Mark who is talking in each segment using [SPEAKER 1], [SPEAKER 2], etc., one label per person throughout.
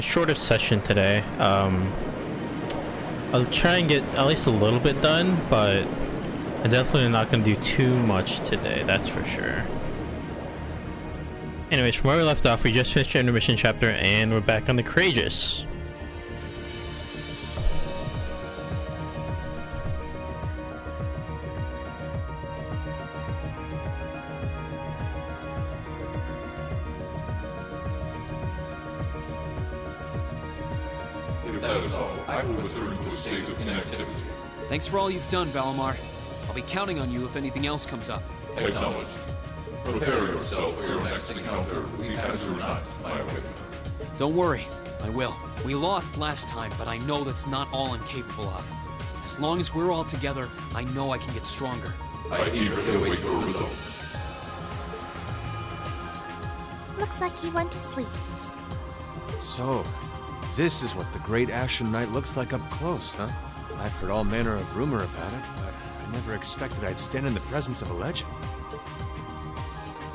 [SPEAKER 1] a shorter session today. I'll try and get at least a little bit done, but I'm definitely not going to do too much today, that's for sure. Anyways, from where we left off, we just finished the intermission chapter and we're back on the Courageous.
[SPEAKER 2] If that is all, I will return to a state of inactivity.
[SPEAKER 3] Thanks for all you've done, Valimar. I'll be counting on you if anything else comes up.
[SPEAKER 2] Acknowledged. Prepare yourself for your next encounter with the Azure Knight, my awakener.
[SPEAKER 3] Don't worry, I will. We lost last time, but I know that's not all I'm capable of. As long as we're all together, I know I can get stronger.
[SPEAKER 2] I eagerly await your results.
[SPEAKER 4] Looks like he went to sleep.
[SPEAKER 5] So, this is what the Great Ashen Knight looks like up close, huh? I've heard all manner of rumor about it, but I never expected I'd stand in the presence of a legend.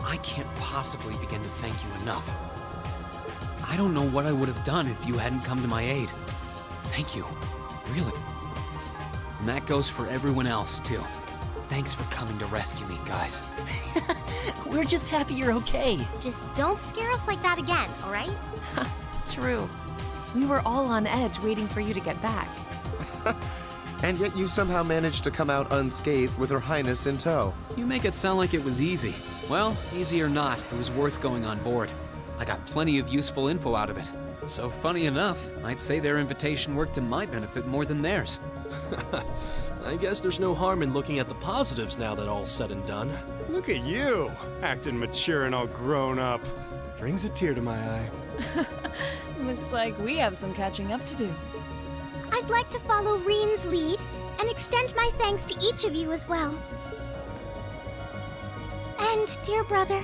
[SPEAKER 3] I can't possibly begin to thank you enough. I don't know what I would have done if you hadn't come to my aid. Thank you. Really. And that goes for everyone else, too. Thanks for coming to rescue me, guys.
[SPEAKER 6] We're just happy you're okay.
[SPEAKER 4] Just don't scare us like that again, alright?
[SPEAKER 7] True. We were all on edge waiting for you to get back.
[SPEAKER 8] And yet you somehow managed to come out unscathed with Her Highness in tow.
[SPEAKER 3] You make it sound like it was easy. Well, easy or not, it was worth going on board. I got plenty of useful info out of it. So funny enough, I'd say their invitation worked to my benefit more than theirs.
[SPEAKER 6] I guess there's no harm in looking at the positives now that all's said and done.
[SPEAKER 9] Look at you, acting mature and all grown up. Brings a tear to my eye.
[SPEAKER 7] Looks like we have some catching up to do.
[SPEAKER 4] I'd like to follow Reen's lead and extend my thanks to each of you as well. And, dear brother,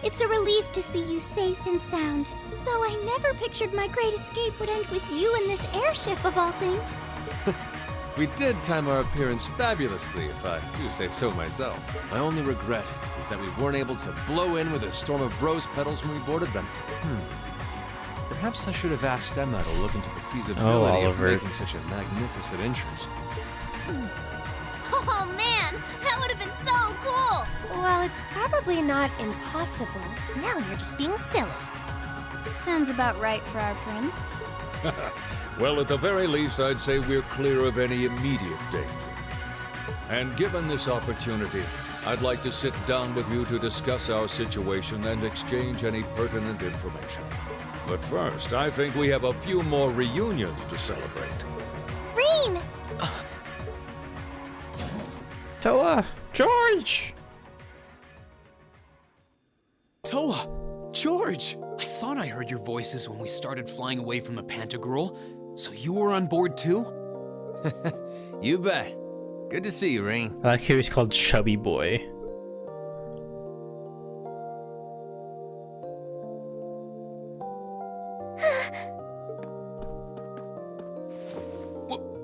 [SPEAKER 4] it's a relief to see you safe and sound. Though I never pictured my great escape would end with you in this airship of all things.
[SPEAKER 5] We did time our appearance fabulously, if I do say so myself. My only regret is that we weren't able to blow in with a storm of rose petals when we boarded them. Perhaps I should have asked Emma to look into the feasibility of
[SPEAKER 1] Oliver.
[SPEAKER 5] making such a magnificent entrance.
[SPEAKER 4] Oh man, that would have been so cool!
[SPEAKER 10] Well, it's probably not impossible.
[SPEAKER 4] Now you're just being silly.
[SPEAKER 10] Sounds about right for our prince.
[SPEAKER 11] Well, at the very least, I'd say we're clear of any immediate danger. And given this opportunity, I'd like to sit down with you to discuss our situation and exchange any pertinent information. But first, I think we have a few more reunions to celebrate.
[SPEAKER 4] Reen!
[SPEAKER 1] Toa! George!
[SPEAKER 3] Toa! George! I thought I heard your voices when we started flying away from the Pantagruel. So you were on board too?
[SPEAKER 5] You bet. Good to see you, Reen.
[SPEAKER 1] I like how he's called Chubby Boy.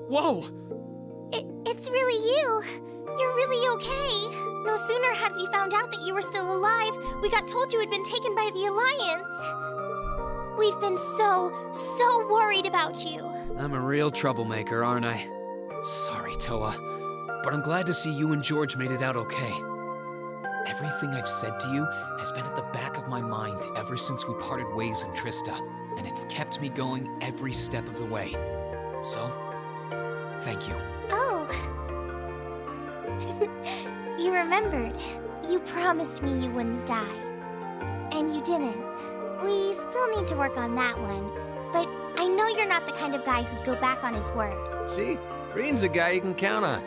[SPEAKER 3] Whoa!
[SPEAKER 4] It's really you. You're really okay. No sooner had we found out that you were still alive, we got told you had been taken by the Alliance. We've been so worried about you.
[SPEAKER 3] I'm a real troublemaker, aren't I? Sorry, Toa. But I'm glad to see you and George made it out okay. Everything I've said to you has been at the back of my mind ever since we parted ways in Trista, and it's kept me going every step of the way. So, thank you.
[SPEAKER 4] Oh. You remembered. You promised me you wouldn't die. And you didn't. We still need to work on that one, but I know you're not the kind of guy who'd go back on his word.
[SPEAKER 5] See? Reen's a guy you can count on.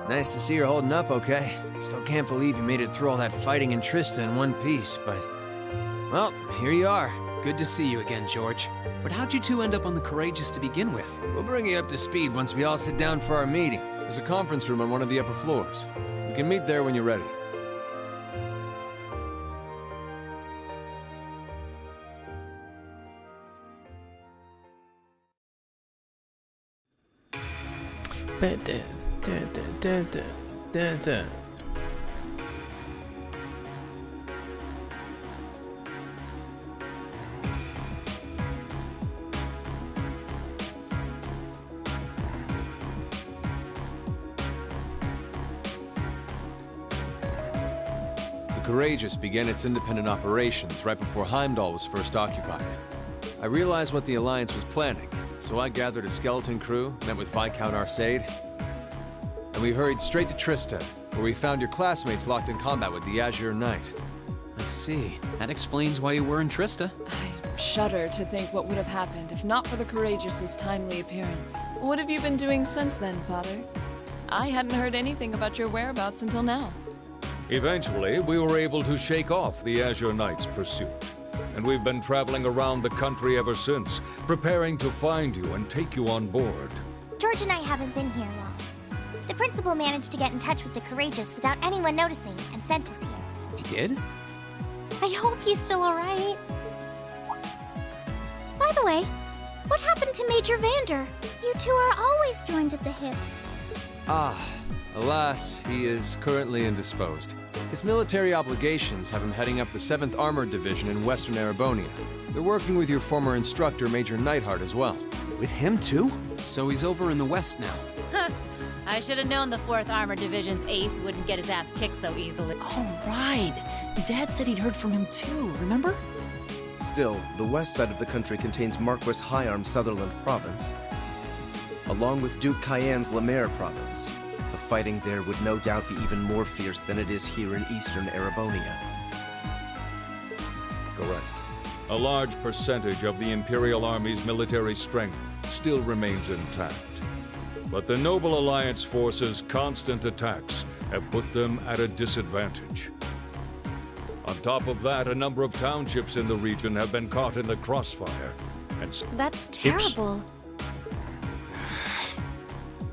[SPEAKER 5] Nice to see you're holding up okay. Still can't believe you made it through all that fighting in Trista in one piece, but... well, here you are.
[SPEAKER 3] Good to see you again, George. But how'd you two end up on the Courageous to begin with?
[SPEAKER 5] We'll bring you up to speed once we all sit down for our meeting. There's a conference room on one of the upper floors. We can meet there when you're ready. The Courageous began its independent operations right before Heimdall was first occupied. I realized what the Alliance was planning, so I gathered a skeleton crew, met with Viscount Arcade, and we hurried straight to Trista, where we found your classmates locked in combat with the Azure Knight.
[SPEAKER 3] I see. That explains why you were in Trista.
[SPEAKER 7] I shudder to think what would have happened if not for the Courageous's timely appearance. What have you been doing since then, Father? I hadn't heard anything about your whereabouts until now.
[SPEAKER 11] Eventually, we were able to shake off the Azure Knight's pursuit. And we've been traveling around the country ever since, preparing to find you and take you on board.
[SPEAKER 4] George and I haven't been here long. The principal managed to get in touch with the Courageous without anyone noticing and sent us here.
[SPEAKER 3] He did?
[SPEAKER 4] I hope he's still alright. By the way, what happened to Major Vander? You two are always joined at the hip.
[SPEAKER 5] Alas, he is currently indisposed. His military obligations have him heading up the 7th Armored Division in Western Erebonia. They're working with your former instructor, Major Neidhart, as well.
[SPEAKER 3] With him too? So he's over in the west now.
[SPEAKER 12] I should have known the 4th Armored Division's ace wouldn't get his ass kicked so easily.
[SPEAKER 13] Oh, right. Dad said he'd heard from him too, remember?
[SPEAKER 8] Still, the west side of the country contains Marquis Hyarm's Sutherland province, along with Duke Cayenne's Lemaire province. The fighting there would no doubt be even more fierce than it is here in eastern Erebonia.
[SPEAKER 11] Correct. A large percentage of the Imperial Army's military strength still remains intact. But the Noble Alliance forces' constant attacks have put them at a disadvantage. On top of that, a number of townships in the region have been caught in the crossfire. And
[SPEAKER 10] That's terrible.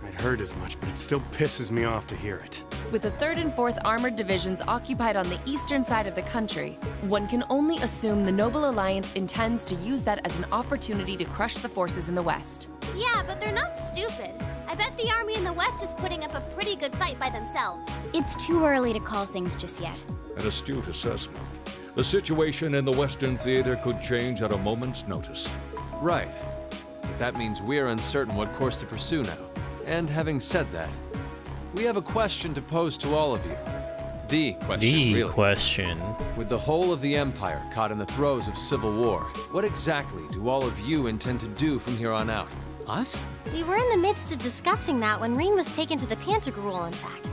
[SPEAKER 9] I'd heard as much, but it still pisses me off to hear it.
[SPEAKER 7] With the 3rd and 4th Armored Divisions occupied on the eastern side of the country, one can only assume the Noble Alliance intends to use that as an opportunity to crush the forces in the west.
[SPEAKER 4] Yeah, but they're not stupid. I bet the army in the west is putting up a pretty good fight by themselves.
[SPEAKER 10] It's too early to call things just yet.
[SPEAKER 11] An astute assessment. The situation in the Western Theater could change at a moment's notice.
[SPEAKER 5] Right. But that means we're uncertain what course to pursue now. And having said that, we have a question to pose to all of you. The question, really.
[SPEAKER 1] Question.
[SPEAKER 5] With the whole of the Empire caught in the throes of civil war, what exactly do all of you intend to do from here on out?
[SPEAKER 3] Us?
[SPEAKER 10] We were in the midst of discussing that when Reen was taken to the Pantagruel, in fact.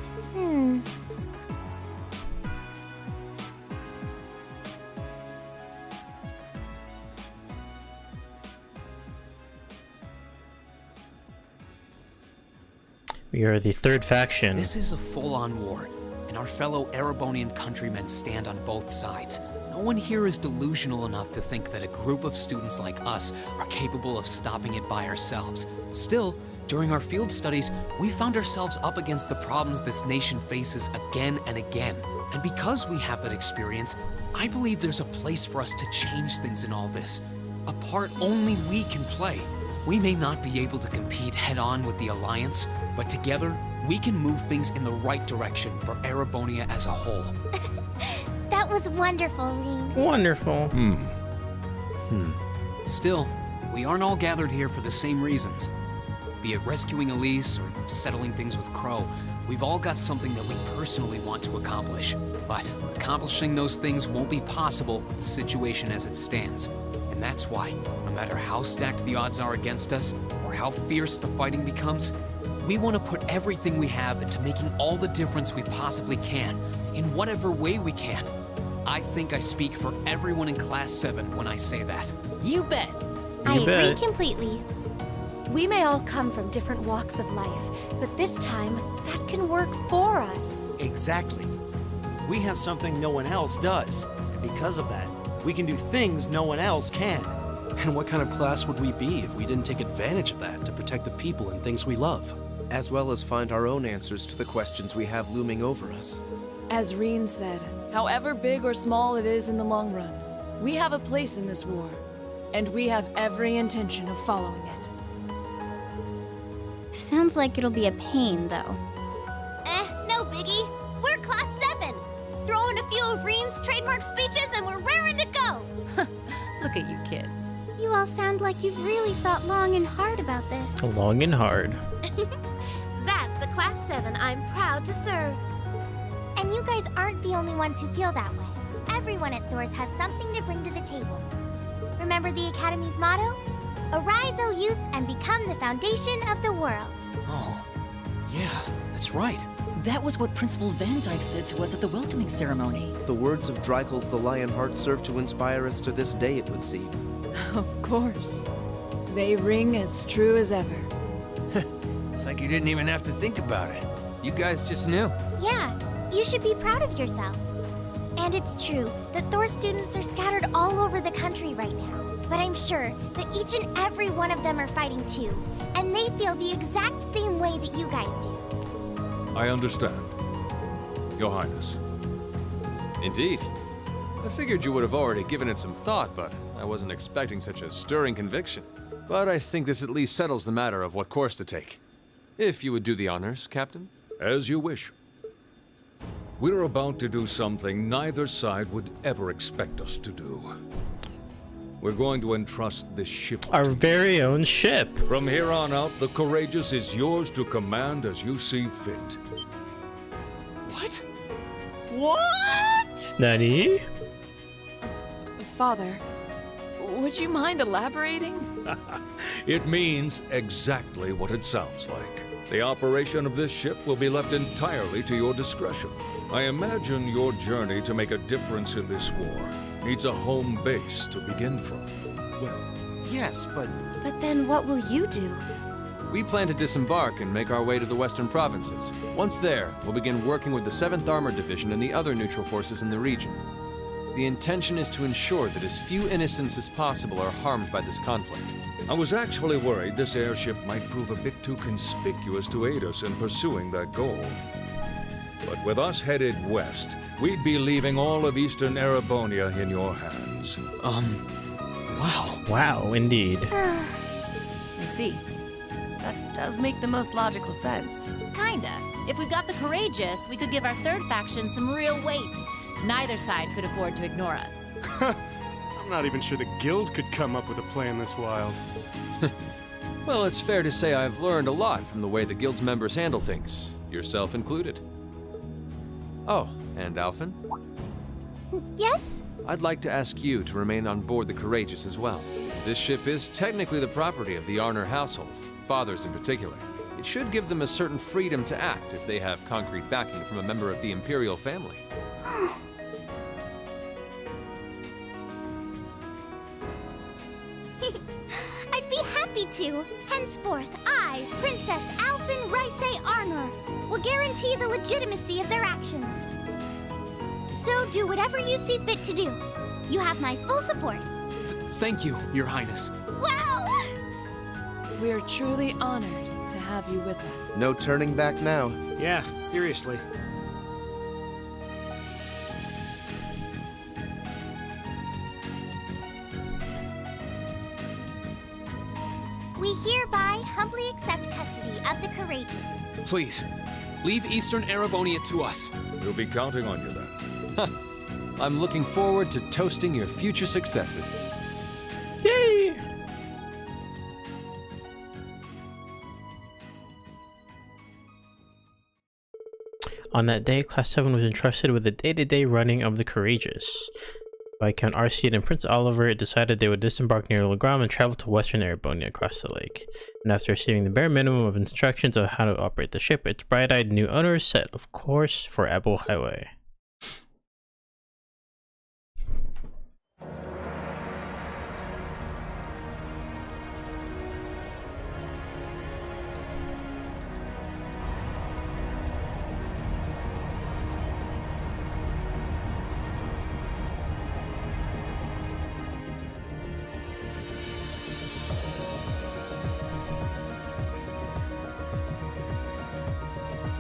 [SPEAKER 1] We are the 3rd faction.
[SPEAKER 3] This is a full-on war, and our fellow Erebonian countrymen stand on both sides. No one here is delusional enough to think that a group of students like us are capable of stopping it by ourselves. Still, during our field studies, we found ourselves up against the problems this nation faces again and again. And because we have that experience, I believe there's a place for us to change things in all this. A part only we can play. We may not be able to compete head-on with the Alliance, but together, we can move things in the right direction for Erebonia as a whole.
[SPEAKER 4] That was wonderful, Reen.
[SPEAKER 1] Wonderful.
[SPEAKER 3] Still, we aren't all gathered here for the same reasons. Be it rescuing Elise or settling things with Crow, we've all got something that we personally want to accomplish. But accomplishing those things won't be possible with the situation as it stands. And that's why, no matter how stacked the odds are against us, or how fierce the fighting becomes, we want to put everything we have into making all the difference we possibly can, in whatever way we can. I think I speak for everyone in Class 7 when I say that.
[SPEAKER 13] You bet.
[SPEAKER 10] I agree completely.
[SPEAKER 14] We may all come from different walks of life, but this time, that can work for us.
[SPEAKER 6] Exactly. We have something no one else does, and because of that, we can do things no one else can. And what kind of class would we be if we didn't take advantage of that to protect the people and things we love?
[SPEAKER 8] As well as find our own answers to the questions we have looming over us.
[SPEAKER 7] As Reen said, however big or small it is in the long run, we have a place in this war, and we have every intention of following it.
[SPEAKER 10] Sounds like it'll be a pain, though.
[SPEAKER 4] No biggie. We're Class 7. Throw in a few of Reen's trademark speeches and we're raring to go.
[SPEAKER 12] Look at you kids.
[SPEAKER 10] You all sound like you've really thought long and hard about this.
[SPEAKER 1] Long and hard.
[SPEAKER 14] That's the Class 7 I'm proud to serve.
[SPEAKER 4] And you guys aren't the only ones who feel that way. Everyone at Thor's has something to bring to the table. Remember the Academy's motto? Arise, O youth, and become the foundation of the world.
[SPEAKER 13] Oh, yeah, that's right. That was what Principal Van Dyke said to us at the welcoming ceremony.
[SPEAKER 8] The words of Drykel's the Lionheart serve to inspire us to this day, it would seem.
[SPEAKER 15] Of course. They ring as true as ever.
[SPEAKER 5] It's like you didn't even have to think about it. You guys just knew.
[SPEAKER 4] Yeah, you should be proud of yourselves. And it's true that Thor students are scattered all over the country right now. But I'm sure that each and every one of them are fighting too, and they feel the exact same way that you guys do.
[SPEAKER 11] I understand, Your Highness.
[SPEAKER 5] Indeed. I figured you would have already given it some thought, but I wasn't expecting such a stirring conviction. But I think this at least settles the matter of what course to take. If you would do the honors, Captain.
[SPEAKER 11] As you wish. We're about to do something neither side would ever expect us to do. We're going to entrust this ship.
[SPEAKER 1] Our very own ship.
[SPEAKER 11] From here on out, the Courageous is yours to command as you see fit.
[SPEAKER 13] What? What?
[SPEAKER 1] Nani?
[SPEAKER 15] Father, would you mind elaborating?
[SPEAKER 11] It means exactly what it sounds like. The operation of this ship will be left entirely to your discretion. I imagine your journey to make a difference in this war needs a home base to begin from.
[SPEAKER 8] Well, yes, but...
[SPEAKER 14] But then what will you do?
[SPEAKER 5] We plan to disembark and make our way to the western provinces. Once there, we'll begin working with the 7th Armored Division and the other neutral forces in the region. The intention is to ensure that as few innocents as possible are harmed by this conflict.
[SPEAKER 11] I was actually worried this airship might prove a bit too conspicuous to aid us in pursuing that goal. But with us headed west, we'd be leaving all of Eastern Erebonia in your hands.
[SPEAKER 5] Wow.
[SPEAKER 1] Wow, indeed.
[SPEAKER 7] I see. That does make the most logical sense.
[SPEAKER 12] Kinda. If we've got the Courageous, we could give our third faction some real weight. Neither side could afford to ignore us.
[SPEAKER 9] I'm not even sure the Guild could come up with a plan this wild.
[SPEAKER 5] Well, it's fair to say I've learned a lot from the way the Guild's members handle things, yourself included. Oh, and Alphen?
[SPEAKER 4] Yes?
[SPEAKER 5] I'd like to ask you to remain on board the Courageous as well. This ship is technically the property of the Arner household, fathers in particular. It should give them a certain freedom to act if they have concrete backing from a member of the Imperial family.
[SPEAKER 4] I'd be happy to. Henceforth, I, Princess Alphen Raisay Arnor, will guarantee the legitimacy of their actions. So do whatever you see fit to do. You have my full support.
[SPEAKER 3] Thank you, Your Highness.
[SPEAKER 4] Wow!
[SPEAKER 15] We're truly honored to have you with us.
[SPEAKER 8] No turning back now.
[SPEAKER 6] Yeah, seriously.
[SPEAKER 4] We hereby humbly accept custody of the Courageous.
[SPEAKER 3] Please, leave Eastern Erebonia to us.
[SPEAKER 11] We'll be counting on you then.
[SPEAKER 5] I'm looking forward to toasting your future successes.
[SPEAKER 1] Yay! On that day, Class 7 was entrusted with the day-to-day running of the Courageous. Viscount Arseid and Prince Oliver decided they would disembark near Legram and travel to western Erebonia across the lake. And after receiving the bare minimum of instructions on how to operate the ship, its bright-eyed new owners set, of course, for Apple Highway.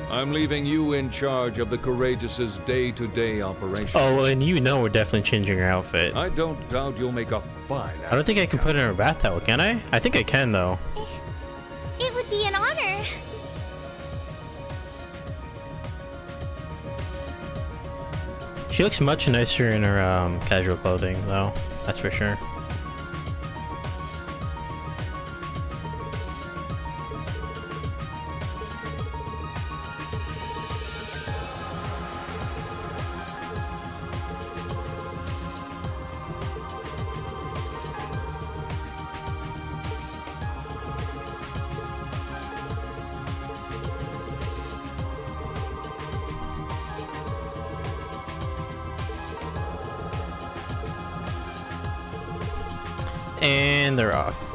[SPEAKER 11] I'm leaving you in charge of the Courageous's day-to-day operations.
[SPEAKER 1] Oh, well, and you know we're definitely changing her outfit.
[SPEAKER 11] I don't doubt you'll make a fine.
[SPEAKER 1] I don't think I can put her in her bath towel, can I? I think I can, though.
[SPEAKER 4] It would be an honor.
[SPEAKER 1] She looks much nicer in her casual clothing, though. That's for sure. And they're off.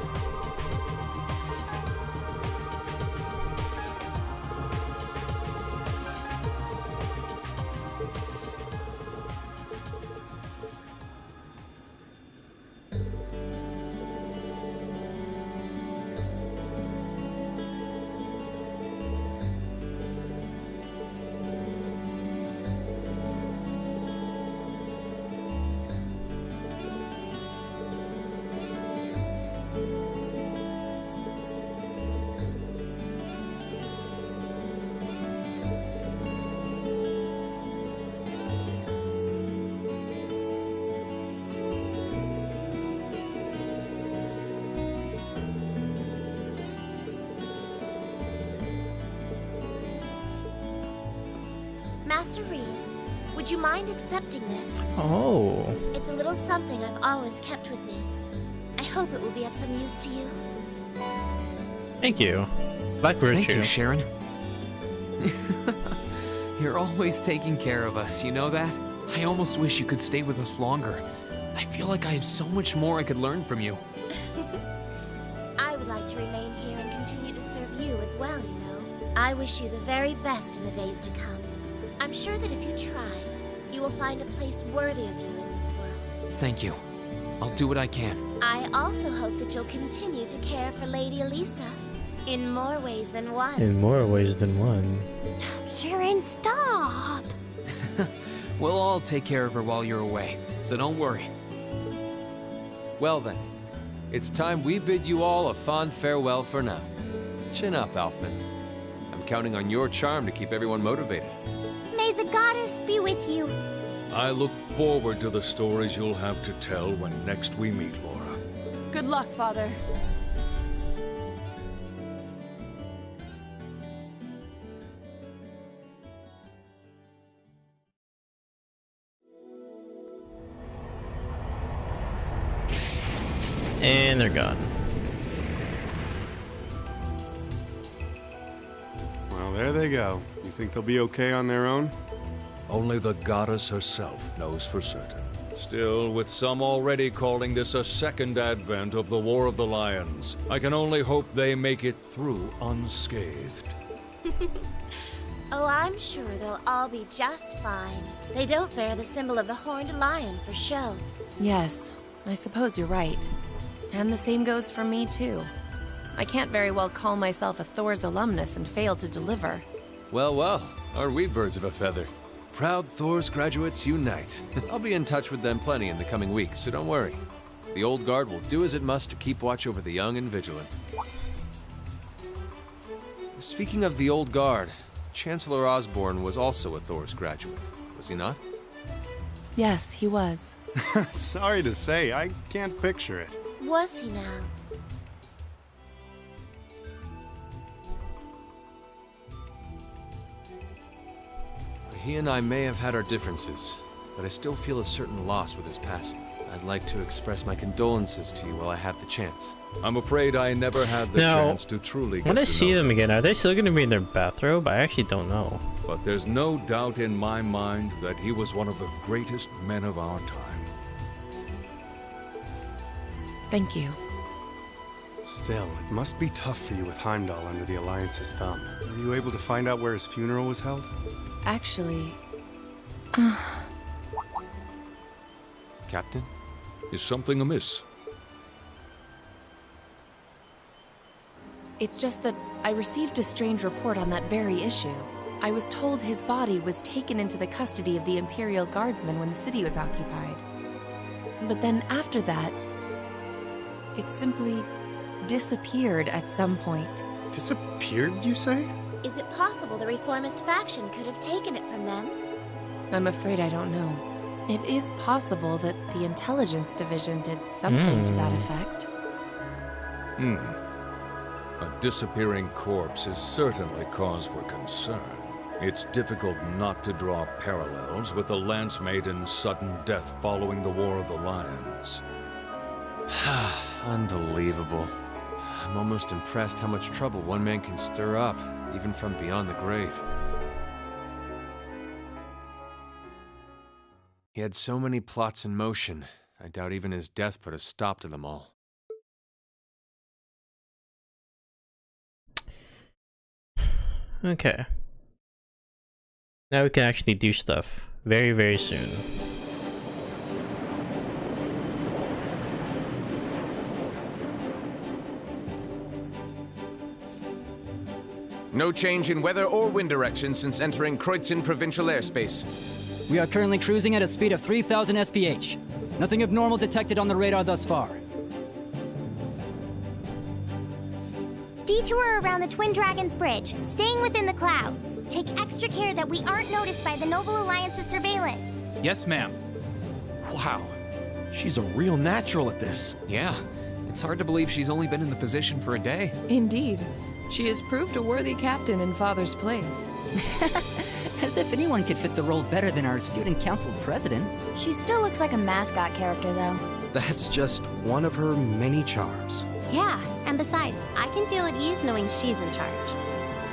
[SPEAKER 10] Master Reed, would you mind accepting this?
[SPEAKER 1] Oh.
[SPEAKER 10] It's a little something I've always kept with me. I hope it will be of some use to you.
[SPEAKER 1] Thank you. Black virtue.
[SPEAKER 3] Thank you, Sharon. You're always taking care of us, you know that? I almost wish you could stay with us longer. I feel like I have so much more I could learn from you.
[SPEAKER 10] I would like to remain here and continue to serve you as well, you know. I wish you the very best in the days to come. I'm sure that if you try, you will find a place worthy of you in this world.
[SPEAKER 3] Thank you. I'll do what I can.
[SPEAKER 10] I also hope that you'll continue to care for Lady Elisa in more ways than one.
[SPEAKER 1] In more ways than one.
[SPEAKER 10] Sharon, stop!
[SPEAKER 3] We'll all take care of her while you're away, so don't worry. Well then, it's time we bid you all a fond farewell for now. Chin up, Alphen. I'm counting on your charm to keep everyone motivated.
[SPEAKER 4] May the goddess be with you.
[SPEAKER 11] I look forward to the stories you'll have to tell when next we meet, Laura.
[SPEAKER 7] Good luck, Father.
[SPEAKER 1] And they're gone.
[SPEAKER 9] Well, there they go. You think they'll be okay on their own?
[SPEAKER 11] Only the goddess herself knows for certain. Still, with some already calling this a second advent of the War of the Lions, I can only hope they make it through unscathed.
[SPEAKER 10] Oh, I'm sure they'll all be just fine. They don't bear the symbol of the horned lion for show.
[SPEAKER 7] Yes, I suppose you're right. And the same goes for me, too. I can't very well call myself a Thor's alumnus and fail to deliver.
[SPEAKER 5] Well, well, aren't we birds of a feather? Proud Thor's graduates unite. I'll be in touch with them plenty in the coming weeks, so don't worry. The old guard will do as it must to keep watch over the young and vigilant. Speaking of the old guard, Chancellor Osborne was also a Thor's graduate, was he not?
[SPEAKER 7] Yes, he was.
[SPEAKER 9] Sorry to say, I can't picture it.
[SPEAKER 10] Was he now?
[SPEAKER 5] He and I may have had our differences, but I still feel a certain loss with his passing. I'd like to express my condolences to you while I have the chance.
[SPEAKER 11] I'm afraid I never had the
[SPEAKER 1] Now,
[SPEAKER 11] chance to truly get
[SPEAKER 1] when I
[SPEAKER 11] to
[SPEAKER 1] see
[SPEAKER 11] know
[SPEAKER 1] them again, are they still going to be in their bathrobe? I actually don't know.
[SPEAKER 11] But there's no doubt in my mind that he was one of the greatest men of our time.
[SPEAKER 7] Thank you.
[SPEAKER 9] Still, it must be tough for you with Heimdall under the Alliance's thumb. Were you able to find out where his funeral was held?
[SPEAKER 7] Actually...
[SPEAKER 5] Captain?
[SPEAKER 11] Is something amiss?
[SPEAKER 7] It's just that I received a strange report on that very issue. I was told his body was taken into the custody of the Imperial Guardsmen when the city was occupied. But then after that, it simply disappeared at some point.
[SPEAKER 9] Disappeared, you say?
[SPEAKER 10] Is it possible the reformist faction could have taken it from them?
[SPEAKER 7] I'm afraid I don't know. It is possible that the Intelligence Division did something to that effect.
[SPEAKER 11] A disappearing corpse is certainly cause for concern. It's difficult not to draw parallels with the Lance Maiden's sudden death following the War of the Lions.
[SPEAKER 5] Unbelievable. I'm almost impressed how much trouble one man can stir up, even from beyond the grave. He had so many plots in motion, I doubt even his death put a stop to them all.
[SPEAKER 1] Okay. Now we can actually do stuff very, very soon.
[SPEAKER 16] No change in weather or wind direction since entering Kreutzen provincial airspace.
[SPEAKER 13] We are currently cruising at a speed of 3,000 SPH. Nothing abnormal detected on the radar thus far.
[SPEAKER 4] Detour around the Twin Dragons Bridge, staying within the clouds. Take extra care that we aren't noticed by the Noble Alliance's surveillance.
[SPEAKER 17] Yes, ma'am.
[SPEAKER 6] Wow. She's a real natural at this.
[SPEAKER 3] Yeah, it's hard to believe she's only been in the position for a day.
[SPEAKER 18] Indeed. She has proved a worthy captain in Father's place.
[SPEAKER 13] As if anyone could fit the role better than our student council president.
[SPEAKER 14] She still looks like a mascot character, though.
[SPEAKER 6] That's just one of her many charms.
[SPEAKER 10] Yeah, and besides, I can feel at ease knowing she's in charge.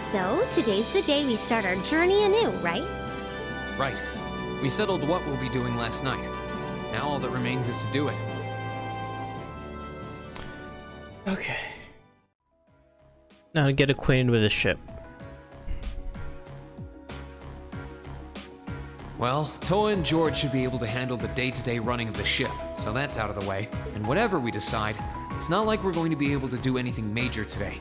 [SPEAKER 10] So, today's the day we start our journey anew, right?
[SPEAKER 3] Right. We settled what we'll be doing last night. Now all that remains is to do it.
[SPEAKER 1] Okay. Now to get acquainted with the ship.
[SPEAKER 3] Well, Toa and George should be able to handle the day-to-day running of the ship, so that's out of the way. And whatever we decide, it's not like we're going to be able to do anything major today.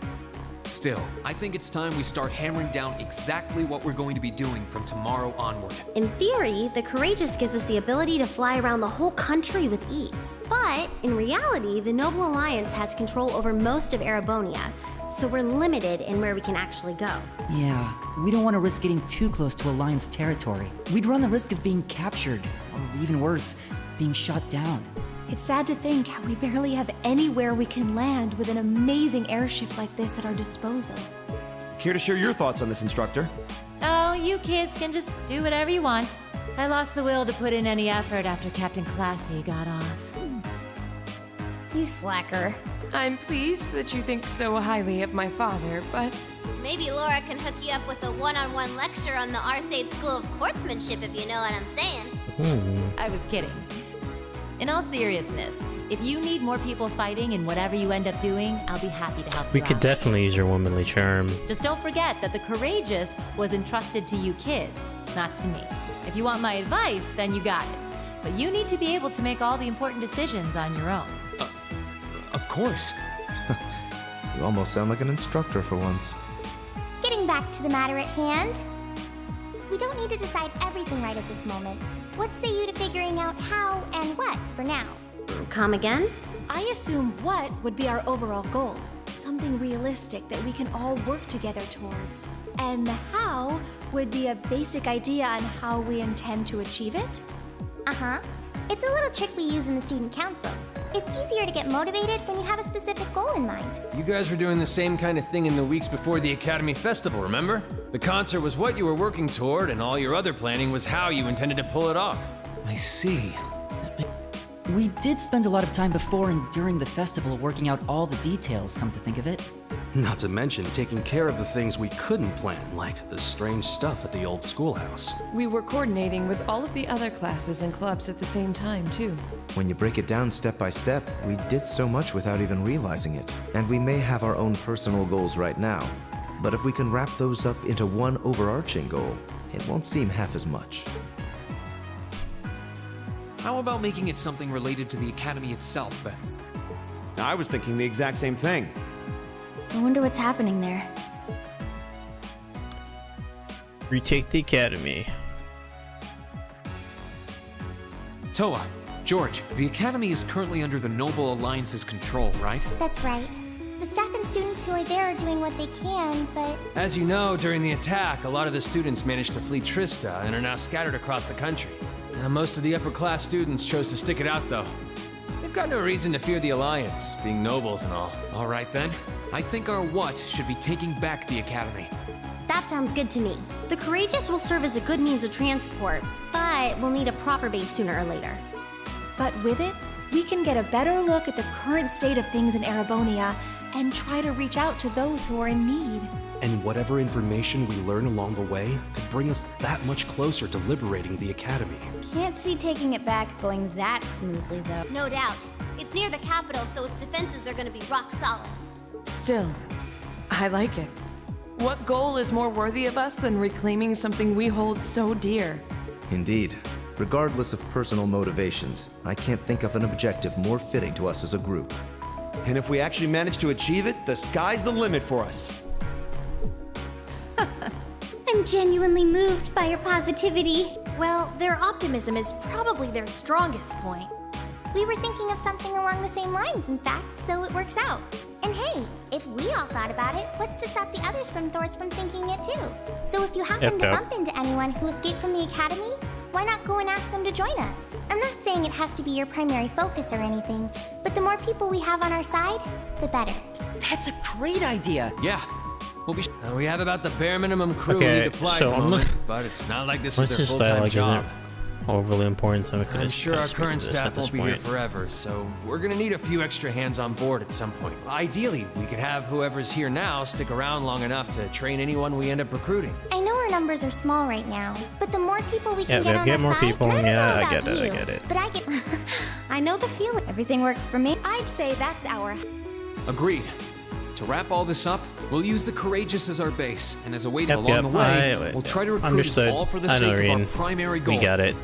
[SPEAKER 3] Still, I think it's time we start hammering down exactly what we're going to be doing from tomorrow onward.
[SPEAKER 10] In theory, the Courageous gives us the ability to fly around the whole country with ease. But, in reality, the Noble Alliance has control over most of Erebonia, so we're limited in where we can actually go.
[SPEAKER 13] Yeah, we don't want to risk getting too close to Alliance territory. We'd run the risk of being captured, or even worse, being shot down.
[SPEAKER 14] It's sad to think how we barely have anywhere we can land with an amazing airship like this at our disposal.
[SPEAKER 6] Care to share your thoughts on this, instructor?
[SPEAKER 12] Oh, you kids can just do whatever you want. I lost the will to put in any effort after Captain Classy got off.
[SPEAKER 10] You slacker.
[SPEAKER 18] I'm pleased that you think so highly of my father, but...
[SPEAKER 4] Maybe Laura can hook you up with a one-on-one lecture on the Arcade School of Quartzmanship, if you know what I'm saying.
[SPEAKER 12] I was kidding. In all seriousness, if you need more people fighting in whatever you end up doing, I'll be happy to help you
[SPEAKER 1] We could
[SPEAKER 12] out.
[SPEAKER 1] definitely use your womanly charm.
[SPEAKER 12] Just don't forget that the Courageous was entrusted to you kids, not to me. If you want my advice, then you got it. But you need to be able to make all the important decisions on your own.
[SPEAKER 3] Of course.
[SPEAKER 8] You almost sound like an instructor for once.
[SPEAKER 4] Getting back to the matter at hand. We don't need to decide everything right at this moment. What say you to figuring out how and what for now?
[SPEAKER 10] Come again?
[SPEAKER 14] I assume what would be our overall goal. Something realistic that we can all work together towards. And the how would be a basic idea on how we intend to achieve it.
[SPEAKER 4] Uh-huh. It's a little trick we use in the student council. It's easier to get motivated when you have a specific goal in mind.
[SPEAKER 17] You guys were doing the same kind of thing in the weeks before the Academy Festival, remember? The concert was what you were working toward, and all your other planning was how you intended to pull it off.
[SPEAKER 3] I see.
[SPEAKER 13] We did spend a lot of time before and during the festival working out all the details, come to think of it.
[SPEAKER 6] Not to mention taking care of the things we couldn't plan, like the strange stuff at the old schoolhouse.
[SPEAKER 18] We were coordinating with all of the other classes and clubs at the same time, too.
[SPEAKER 8] When you break it down step by step, we did so much without even realizing it. And we may have our own personal goals right now, but if we can wrap those up into one overarching goal, it won't seem half as much.
[SPEAKER 3] How about making it something related to the Academy itself, then?
[SPEAKER 6] I was thinking the exact same thing.
[SPEAKER 14] I wonder what's happening there.
[SPEAKER 1] Retake the academy.
[SPEAKER 3] Toa, George, the Academy is currently under the Noble Alliance's control, right?
[SPEAKER 4] That's right. The staff and students who are there are doing what they can, but...
[SPEAKER 17] As you know, during the attack, a lot of the students managed to flee Trista and are now scattered across the country. Now, most of the upper-class students chose to stick it out, though. They've got no reason to fear the Alliance, being nobles and all.
[SPEAKER 3] All right, then. I think our what should be taking back the Academy.
[SPEAKER 10] That sounds good to me. The Courageous will serve as a good means of transport, but we'll need a proper base sooner or later.
[SPEAKER 14] But with it, we can get a better look at the current state of things in Erebonia and try to reach out to those who are in need.
[SPEAKER 6] And whatever information we learn along the way could bring us that much closer to liberating the Academy.
[SPEAKER 14] Can't see taking it back going that smoothly, though.
[SPEAKER 4] No doubt. It's near the capital, so its defenses are gonna be rock solid.
[SPEAKER 18] Still, I like it. What goal is more worthy of us than reclaiming something we hold so dear?
[SPEAKER 8] Indeed. Regardless of personal motivations, I can't think of an objective more fitting to us as a group.
[SPEAKER 6] And if we actually manage to achieve it, the sky's the limit for us.
[SPEAKER 4] I'm genuinely moved by your positivity.
[SPEAKER 14] Well, their optimism is probably their strongest point.
[SPEAKER 4] We were thinking of something along the same lines, in fact, so it works out. And hey, if we all thought about it, what's to stop the others from thinking it too? So if you happen to bump into anyone who escaped from the academy, why not go and ask them to join us? I'm not saying it has to be your primary focus or anything, but the more people we have on our side, the better.
[SPEAKER 13] That's a great idea.
[SPEAKER 3] Yeah. We'll be
[SPEAKER 17] We have about the bare minimum crew
[SPEAKER 1] Okay,
[SPEAKER 17] we need to fly
[SPEAKER 1] so
[SPEAKER 17] at the
[SPEAKER 1] I'm
[SPEAKER 17] moment, but it's not like this is
[SPEAKER 1] Once
[SPEAKER 17] their
[SPEAKER 1] this
[SPEAKER 17] full-time
[SPEAKER 1] dialogue
[SPEAKER 17] job.
[SPEAKER 1] isn't overly important, so
[SPEAKER 17] I'm sure our current staff won't be here forever, so we're gonna need a few extra hands on board at some point. Ideally, we could have whoever's here now stick around long enough to train anyone we end up recruiting.
[SPEAKER 4] I know our numbers are small right now, but the more people we can
[SPEAKER 1] Yeah,
[SPEAKER 4] get on
[SPEAKER 1] more
[SPEAKER 4] our side,
[SPEAKER 1] people.
[SPEAKER 4] and I don't
[SPEAKER 1] Yeah,
[SPEAKER 4] know
[SPEAKER 1] I
[SPEAKER 4] about
[SPEAKER 1] get it. I
[SPEAKER 4] you,
[SPEAKER 1] get it.
[SPEAKER 4] But I know the feeling. Everything works for me.
[SPEAKER 14] I'd say that's our...
[SPEAKER 3] Agreed. To wrap all this up, we'll use the Courageous as our base, and as a way
[SPEAKER 1] Yep,
[SPEAKER 3] along
[SPEAKER 1] yep,
[SPEAKER 3] the way, we'll try to recruit us
[SPEAKER 1] understood.
[SPEAKER 3] all for the
[SPEAKER 1] I know,
[SPEAKER 3] sake of our
[SPEAKER 1] Reen.
[SPEAKER 3] primary goal.
[SPEAKER 1] We got it.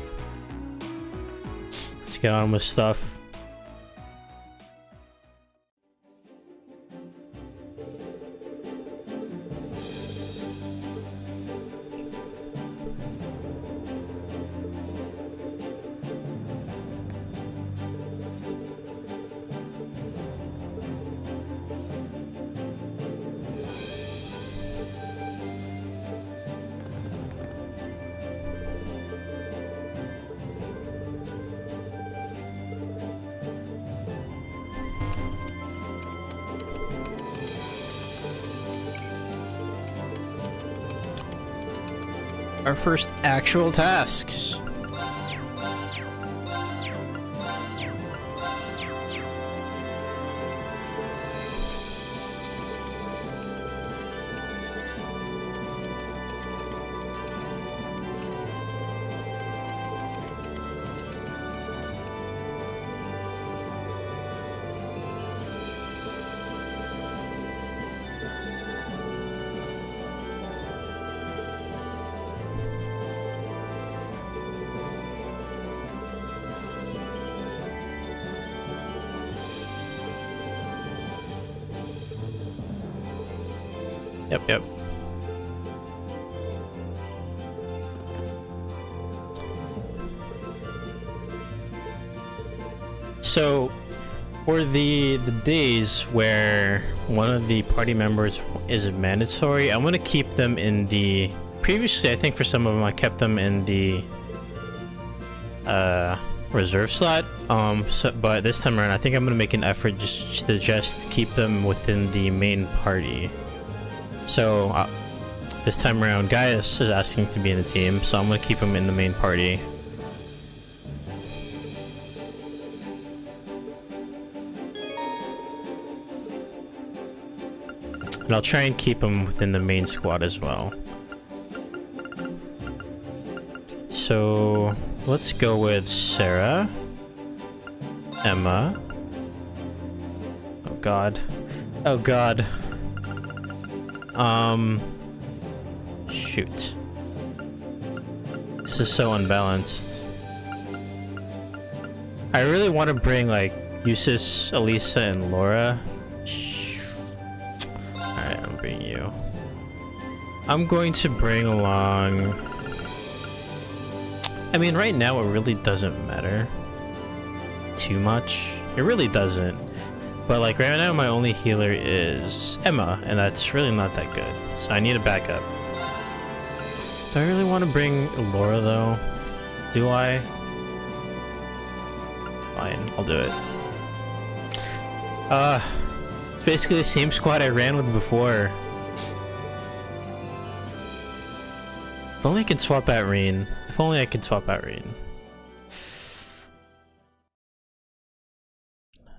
[SPEAKER 1] Let's get on with stuff. Our first actual tasks. Yep. So, for the days where one of the party members is mandatory, I'm gonna keep them in the... Previously, I think for some of them, I kept them in the reserve slot. But this time around, I think I'm gonna make an effort just keep them within the main party. So, this time around, Gaius is asking to be in the team, so I'm gonna keep him in the main party. And I'll try and keep him within the main squad as well. So, let's go with Sarah, Emma. Oh god. Oh god. Shoot. This is so unbalanced. I really want to bring, like, Eustace, Elisa, and Laura. Alright, I'll bring you. I'm going to bring along... I mean, right now it really doesn't matter too much. It really doesn't. But, like, right now my only healer is Emma, and that's really not that good. So I need a backup. Do I really want to bring Laura, though? Do I? Fine, I'll do it. It's basically the same squad I ran with before. If only I could swap out Reen. If only I could swap out Reen.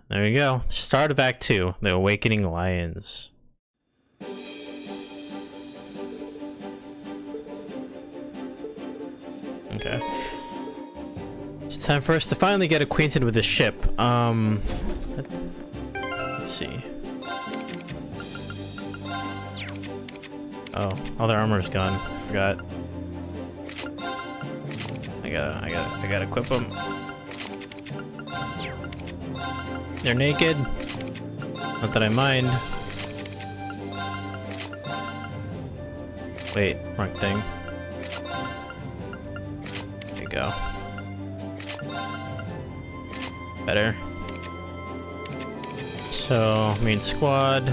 [SPEAKER 1] There we go. Start of Act 2, The Awakening Lions. Okay. It's time for us to finally get acquainted with the ship. Let's see. Oh, all their armor's gone. I forgot. I gotta equip them. They're naked. Not that I mind. Wait, wrong thing. There you go. Better. So, main squad.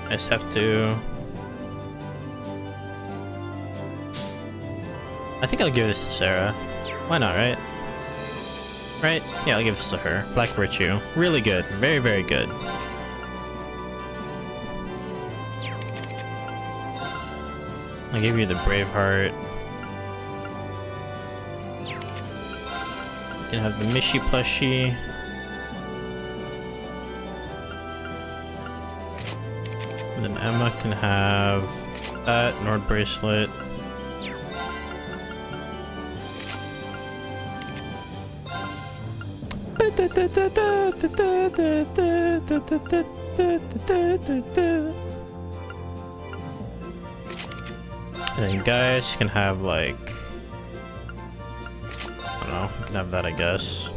[SPEAKER 1] I just have to... I think I'll give this to Sarah. Why not, right? Right? Yeah, I'll give this to her. Black Virtue. Really good. Very, very good. I'll give you the Braveheart. You can have the Mishy plushie. And then Emma can have that Nord bracelet. And then guys can have like, I don't know, you can have that I guess.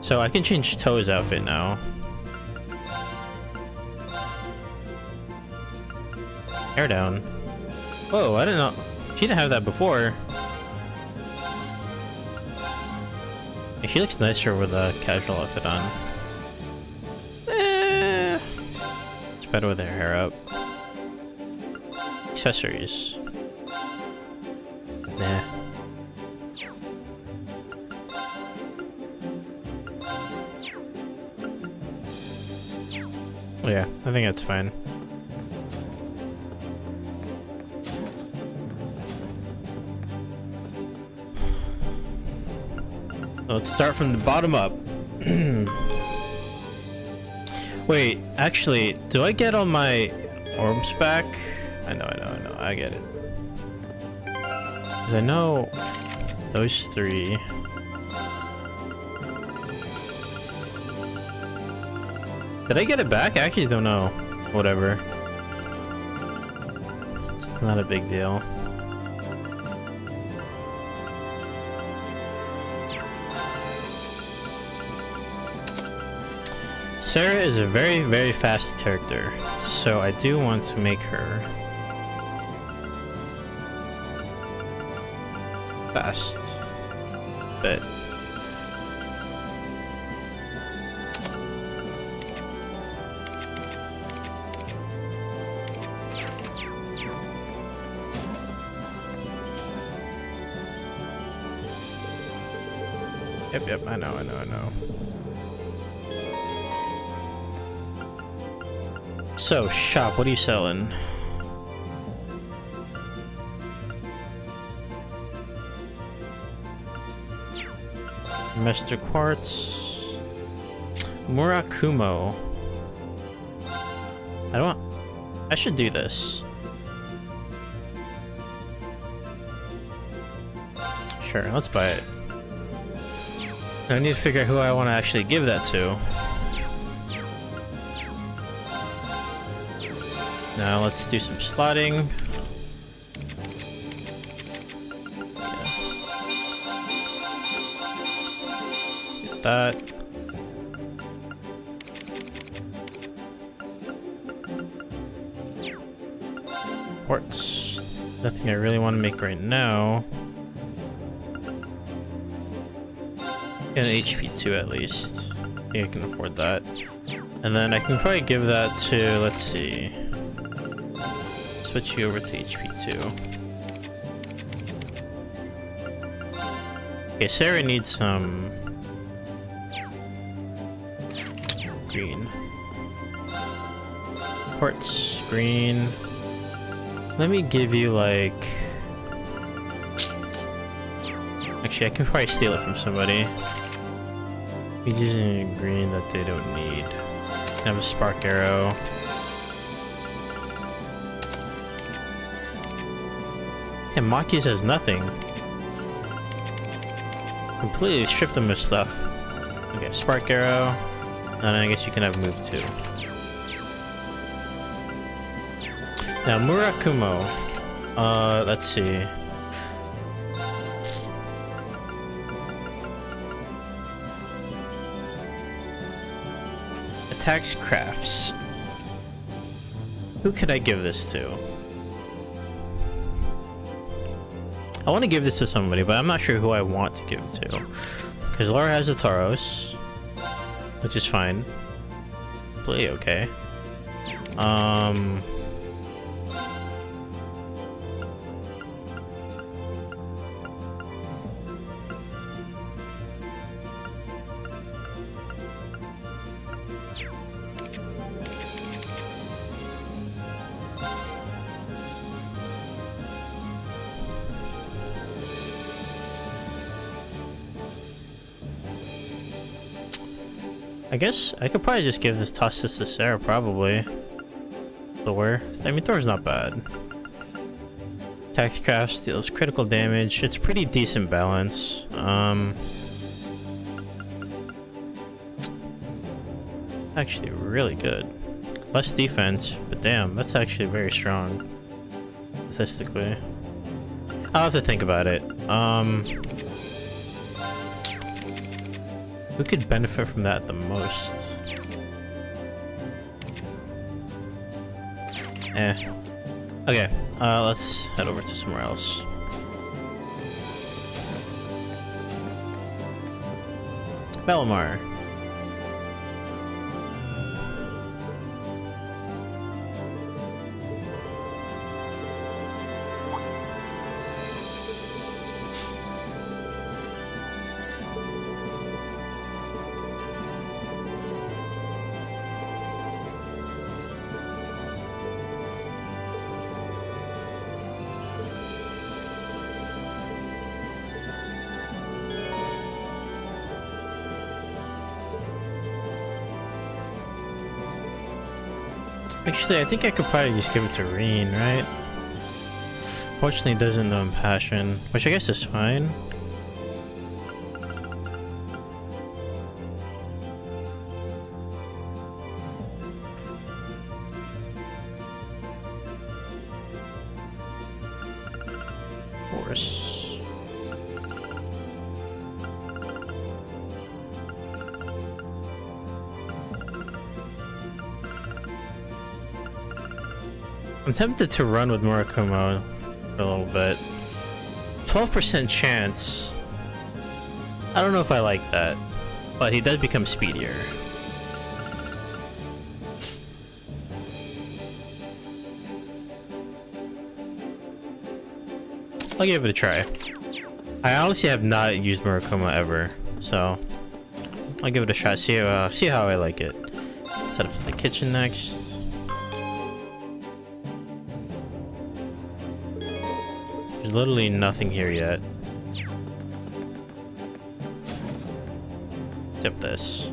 [SPEAKER 1] So I can change Toe's outfit now. Hair down. Whoa, I didn't know. She didn't have that before. She looks nicer with a casual outfit on. It's better with her hair up. Accessories. Nah. Yeah, I think that's fine. Let's start from the bottom up. Wait, actually, do I get all my orbs back? I know, I get it. 'Cause I know those three. Did I get it back? I actually don't know. Whatever. It's not a big deal. Sarah is a very, very fast character, so I do want to make her fast, but Yep, I know. So, shop, what are you selling? Mr. Quartz. Murakumo. I should do this. Sure, let's buy it. I need to figure out who I want to actually give that to. Now let's do some slotting. Get that. Quartz. Nothing I really want to make right now. Get an HP 2 at least. I think I can afford that. And then I can probably give that to, let's see. Switch you over to HP 2. Okay, Sarah needs some green. Quartz, green. Let me give you like... Actually, I can probably steal it from somebody. He's using a green that they don't need. I have a spark arrow. And Maki's has nothing. Completely stripped him of stuff. Okay, Spark Arrow. And I guess you can have move too. Now Murakumo. Let's see. Attacks crafts. Who could I give this to? I want to give this to somebody, but I'm not sure who I want to give it to. Because Laura has the Tauros, which is fine. Play okay. I guess I could probably just give this toss to Sarah, probably. Thor. I mean, Thor's not bad. Taxcraft deals critical damage. It's pretty decent balance. Actually, really good. Less defense, but damn, that's actually very strong. Statistically. I'll have to think about it. Who could benefit from that the most? Okay, let's head over to somewhere else. Belmar. Actually, I think I could probably just give it to Reen, right? Fortunately, it doesn't know Impassion, which I guess is fine. Horse. I'm tempted to run with Murakumo for a little bit. 12% chance. I don't know if I like that, but he does become speedier. I'll give it a try. I honestly have not used Murakumo ever, so I'll give it a shot. See how I like it. Set up to the kitchen next. There's literally nothing here yet. Except this.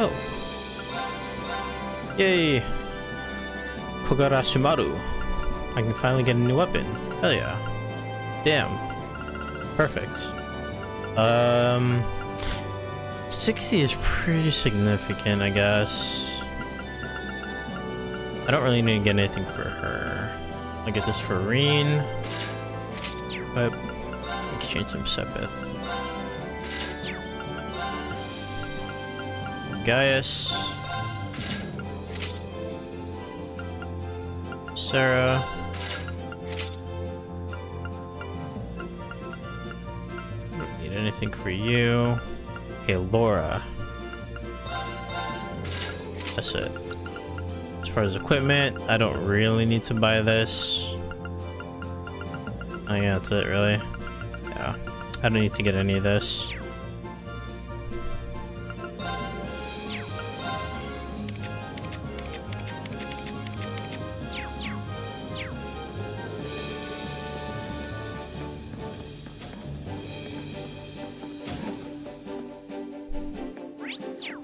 [SPEAKER 1] Oh. Yay! Kogarashimaru. I can finally get a new weapon. Hell yeah. Damn. Perfect. 60 is pretty significant, I guess. I don't really need to get anything for her. I'll get this for Reen. But we can change some Sepith. Gaius, Sarah, don't need anything for you. Okay, Laura. That's it. As far as equipment, I don't really need to buy this. Oh yeah, that's it, really. Yeah, I don't need to get any of this.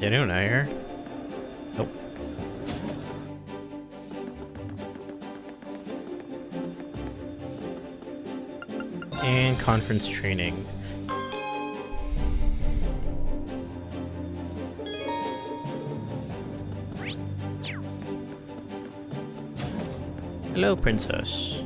[SPEAKER 1] anyone out here? Nope. And conference training. Hello, princess.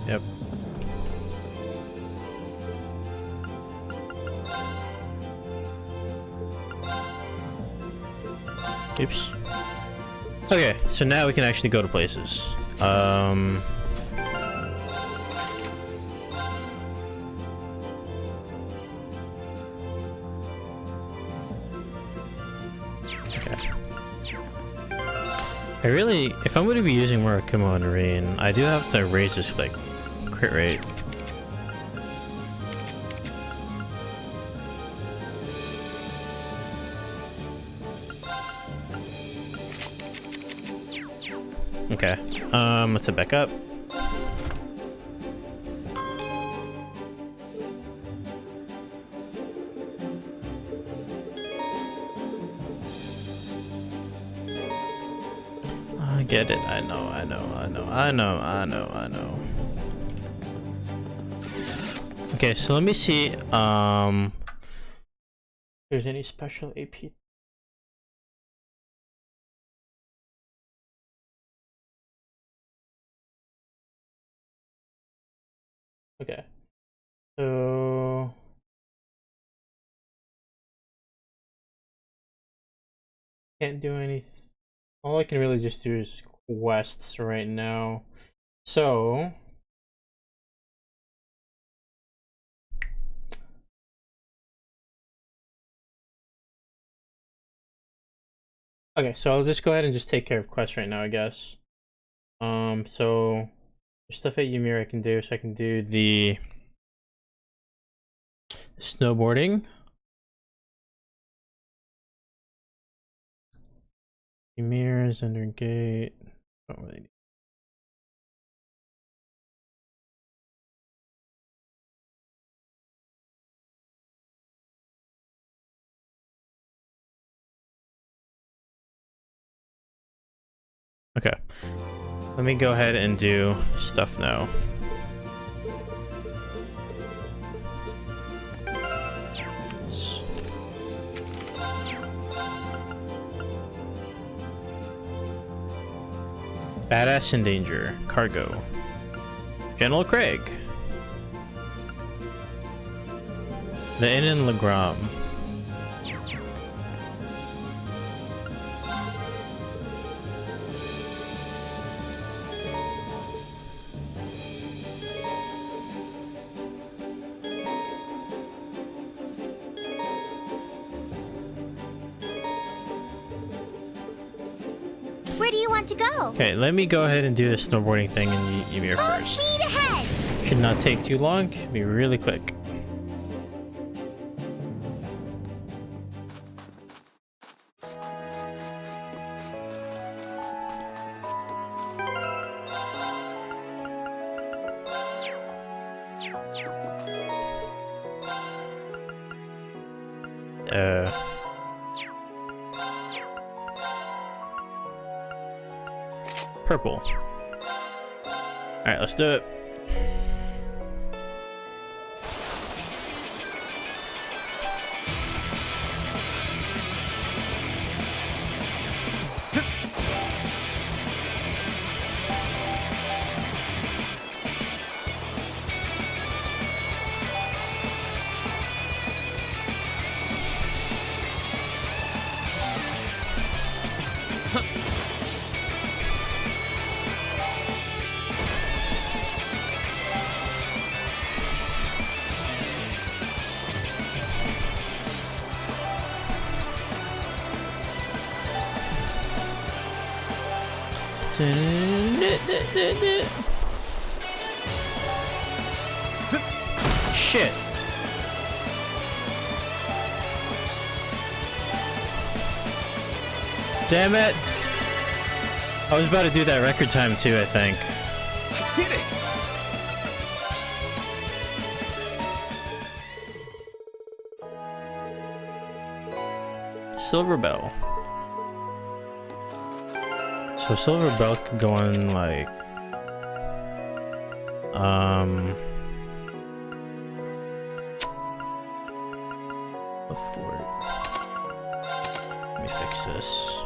[SPEAKER 1] Yep. Oops. Okay, so now we can actually go to places. I really, if I'm going to be using more Akuma and Rain, I do have to raise this like crit rate. Okay, let's head back up. I get it. I know. Okay, so let me see. If there's any special AP. Okay, so can't do anything. All I can really just do is quests right now. So okay, so I'll just go ahead and just take care of quests right now, I guess. So there's stuff at Ymir I can do, so I can do the snowboarding. Ymir is under gate. Don't really need. Okay, let me go ahead and do stuff now. Badass in danger. Cargo. General Craig. The Inn in Legram.
[SPEAKER 4] Where do you want to go?
[SPEAKER 1] Okay, let me go ahead and do the snowboarding thing in Ymir first.
[SPEAKER 4] Speed ahead!
[SPEAKER 1] Should not take too long. Be really quick. Purple. Alright, let's do it. Shit. Damn it. I was about to do that record time too, I think.
[SPEAKER 16] I did it!
[SPEAKER 1] Silver Bell. So Silver Bell could go on like a fort. Let me fix this.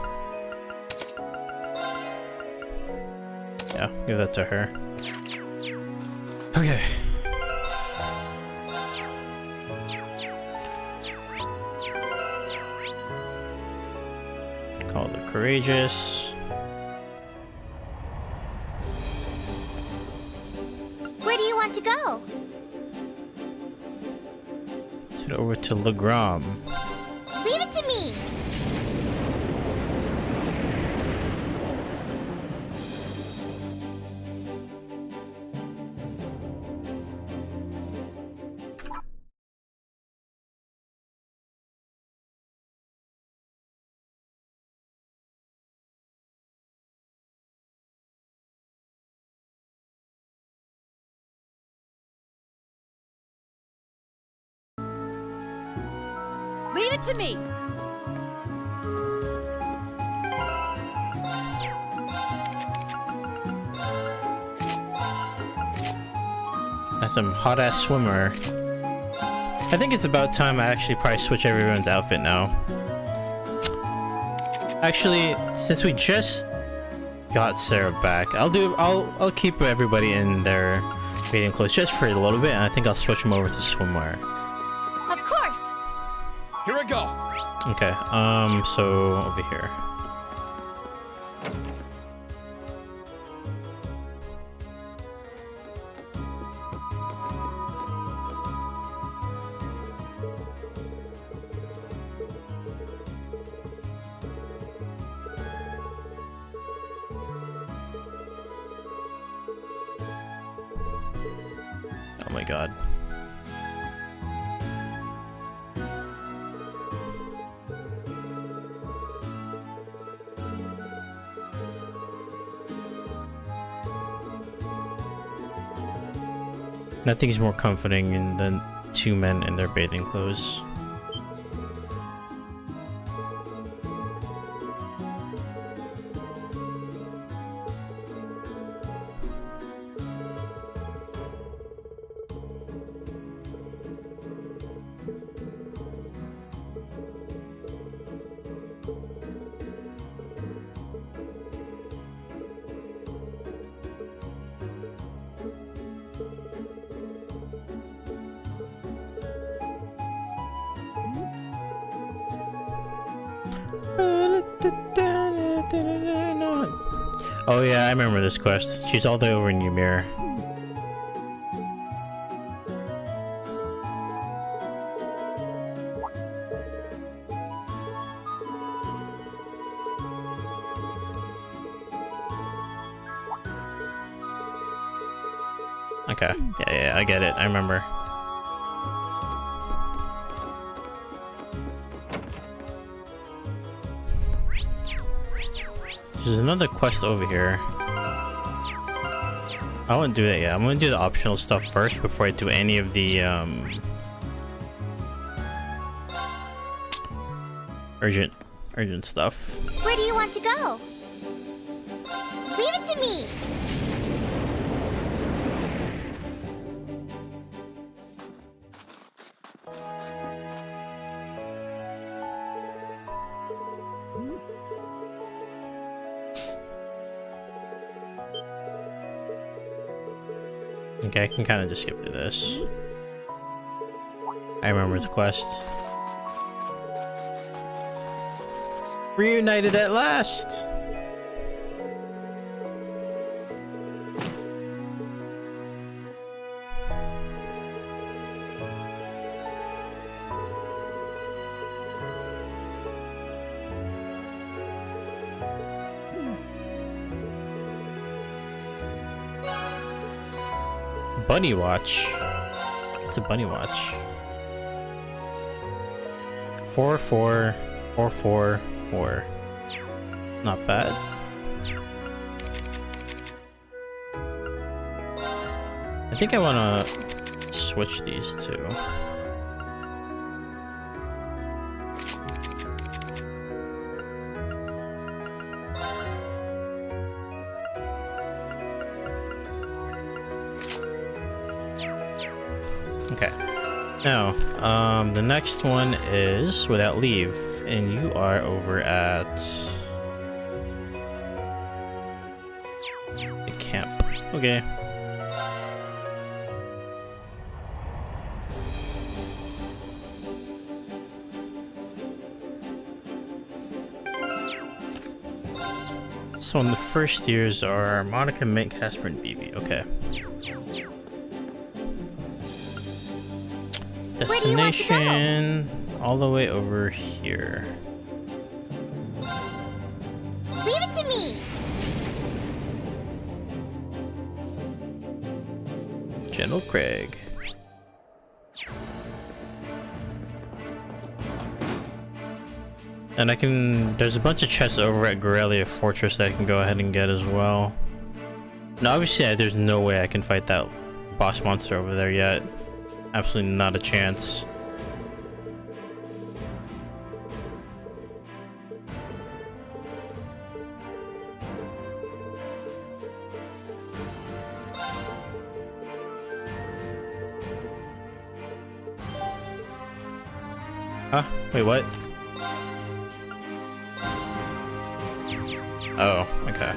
[SPEAKER 1] Yeah, give that to her. Okay. Call the Courageous.
[SPEAKER 4] Where do you want to go?
[SPEAKER 1] Head over to Legram.
[SPEAKER 4] Leave it to me!
[SPEAKER 12] Leave it to me!
[SPEAKER 1] That's some hot-ass swimmer. I think it's about time I actually probably switch everyone's outfit now. Actually, since we just got Sarah back, I'll keep everybody in their bathing clothes just for a little bit, and I think I'll switch them over to swimwear.
[SPEAKER 10] Of course!
[SPEAKER 16] Here I go!
[SPEAKER 1] Okay, so over here. Oh my god. Nothing's more comforting than two men in their bathing clothes. Oh yeah, I remember this quest. She's all the way over in Ymir. Okay, yeah, I get it. I remember. There's another quest over here. I won't do that yet. I'm gonna do the optional stuff first before I do any of the urgent stuff.
[SPEAKER 4] Where do you want to go? Leave it to me!
[SPEAKER 1] Okay, I can kind of just skip through this. I remember the quest. Reunited at last! Bunny watch. It's a bunny watch. 4 4 4 4 4. Not bad. I think I want to switch these two. Okay. Now, the next one is without leave, and you are over at the camp. Okay. So in the first years are Monica, Mint, Casper, and Vivi. Okay. Destination all the way over here.
[SPEAKER 4] Leave it to me.
[SPEAKER 1] General Craig. And I can, there's a bunch of chests over at Gorelia Fortress that I can go ahead and get as well. Now obviously there's no way I can fight that boss monster over there yet. Absolutely not a chance. Huh? Wait, what? Oh, okay.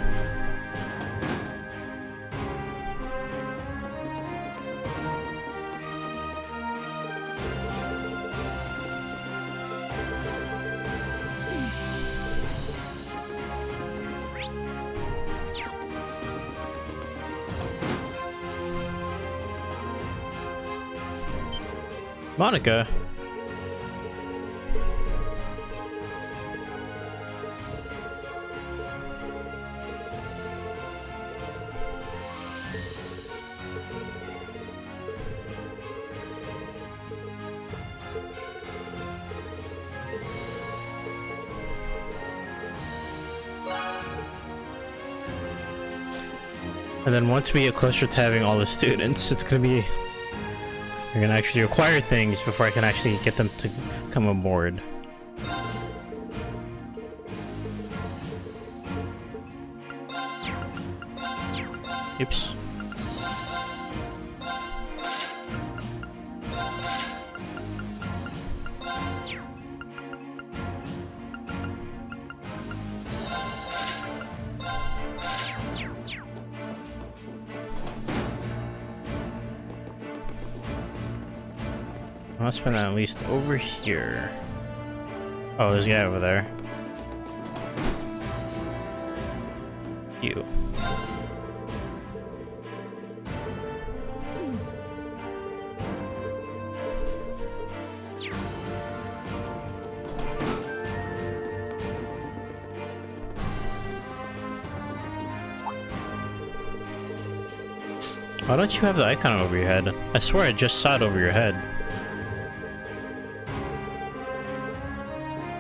[SPEAKER 1] Monica. And then once we get closer to having all the students, it's gonna be... We're gonna actually acquire things before I can actually get them to come aboard. Oops. Must been at least over here. Oh, there's a guy over there. You. Why don't you have the icon over your head? I swear I just saw it over your head.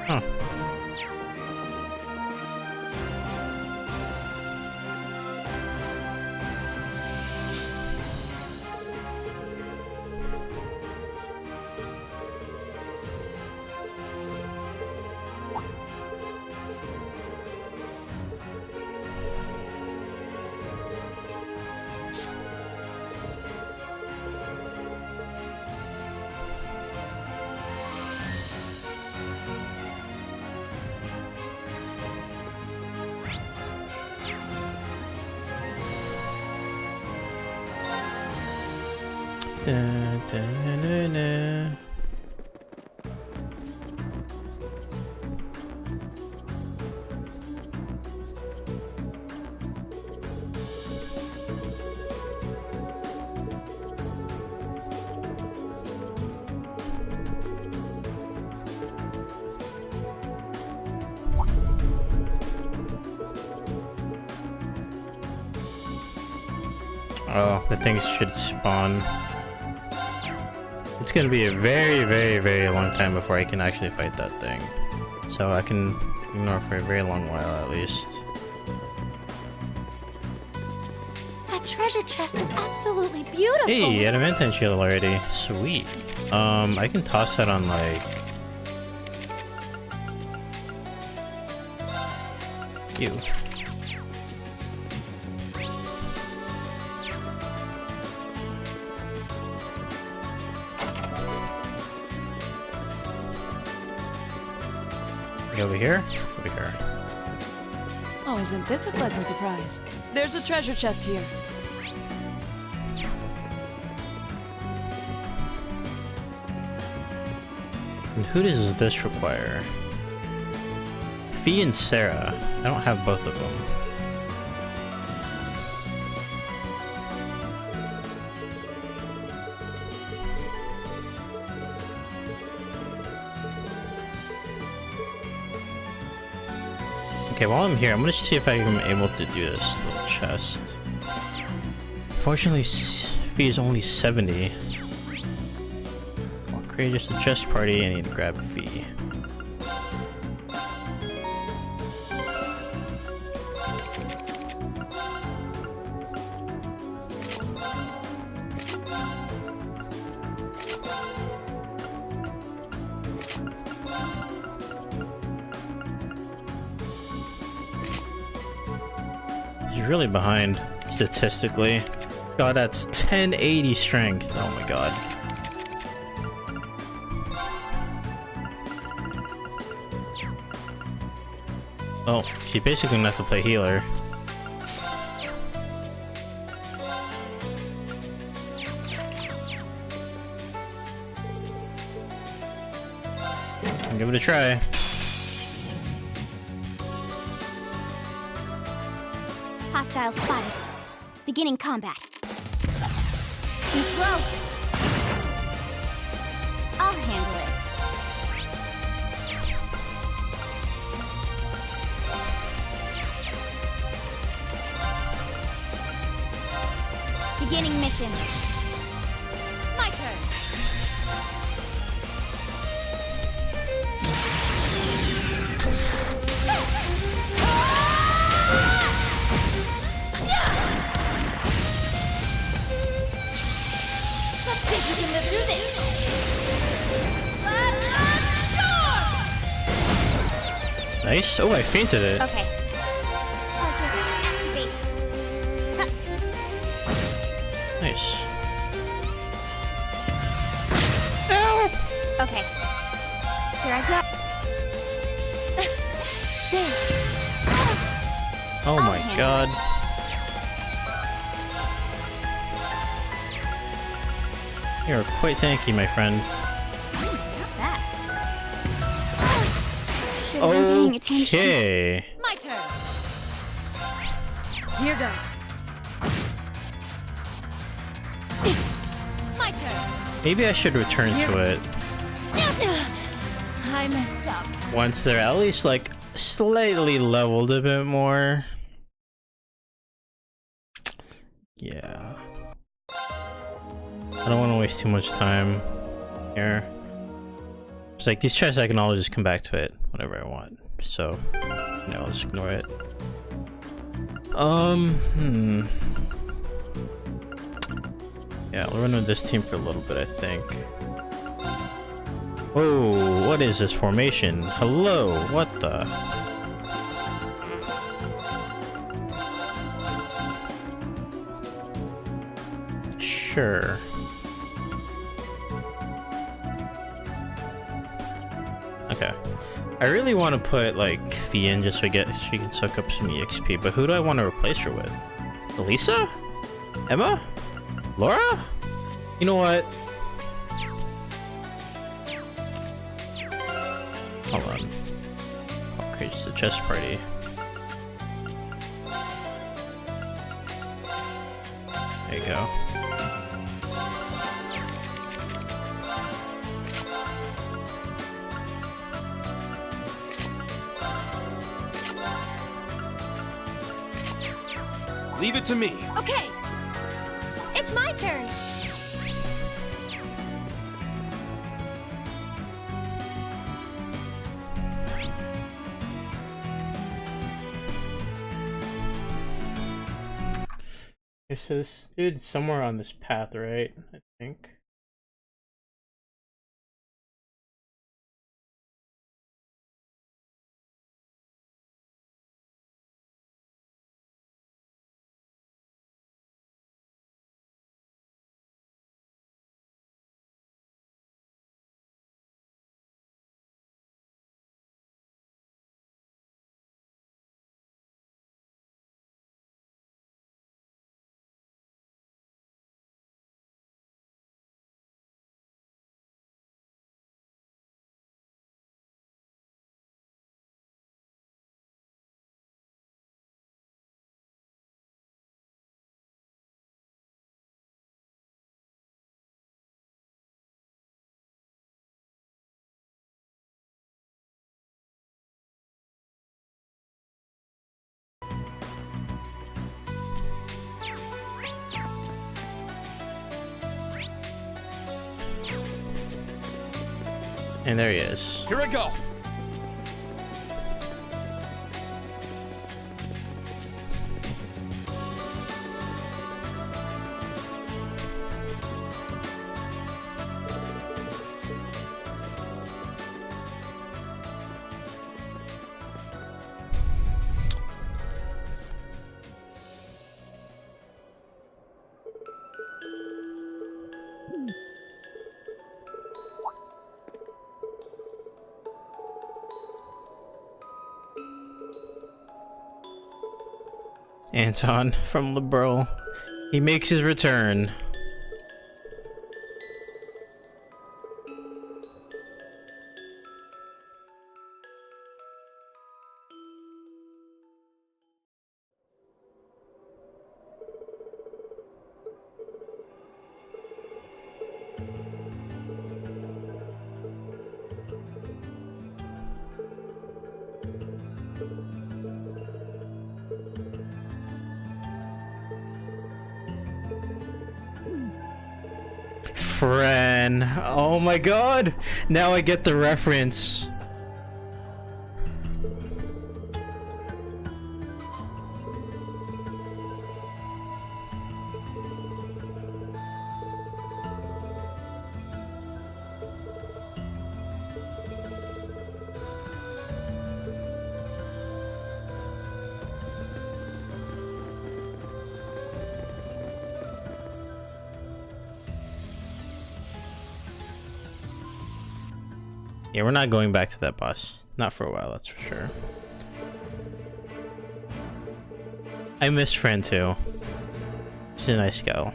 [SPEAKER 1] Huh. Da, da, na, na. Oh, the things should spawn. It's gonna be a very, very, very long time before I can actually fight that thing. So I can ignore for a very long while at least.
[SPEAKER 14] That treasure chest is absolutely beautiful.
[SPEAKER 1] Hey, adamantine shield already. Sweet. I can toss that on like... you. Over here? Over here.
[SPEAKER 18] Oh, isn't this a pleasant surprise? There's a treasure chest here.
[SPEAKER 1] And who does this require? Fee and Sarah. I don't have both of them. Okay, while I'm here, I'm gonna see if I'm able to do this little chest. Unfortunately, Fee is only 70. I'll create just a chest party. I need to grab Fee. He's really behind statistically. God, that's 1080 strength. Oh my god. Oh, she's basically gonna have to play healer. I'll give it a try.
[SPEAKER 4] Hostile spotted. Beginning combat. Too slow. I'll handle it. Beginning mission. My turn. Let's see if we can live through this.
[SPEAKER 1] Nice. Oh, I fainted it.
[SPEAKER 4] Okay. Focus. Activate. Huh.
[SPEAKER 1] Nice.
[SPEAKER 4] Okay. Here I go. There.
[SPEAKER 1] Oh my god. You're quite tanky, my friend.
[SPEAKER 4] Should've been paying attention.
[SPEAKER 1] Okay.
[SPEAKER 10] My turn.
[SPEAKER 18] Here goes.
[SPEAKER 10] My turn.
[SPEAKER 1] Maybe I should return to it
[SPEAKER 10] I messed up.
[SPEAKER 1] once they're at least like slightly leveled a bit more. Yeah. I don't want to waste too much time here. It's like these chests I can always just come back to it whenever I want. So, no, I'll just ignore it. Yeah, I'll run with this team for a little bit, I think. Oh, what is this formation? Hello, what the? Sure. Okay. I really want to put like Fee in just so she can suck up some EXP, but who do I want to replace her with? Elisa? Emma? Laura? You know what? Hold on. I'll create just a chess party. There you go.
[SPEAKER 6] Leave it to me.
[SPEAKER 10] Okay.
[SPEAKER 1] Okay, so this dude's somewhere on this path, right? I think. And there he is.
[SPEAKER 17] Here I go.
[SPEAKER 1] Anton from Liberal. He makes his return. Fran. Oh my god. Now I get the reference. Yeah, we're not going back to that boss. Not for a while, that's for sure. I miss Fran too. She's a nice gal.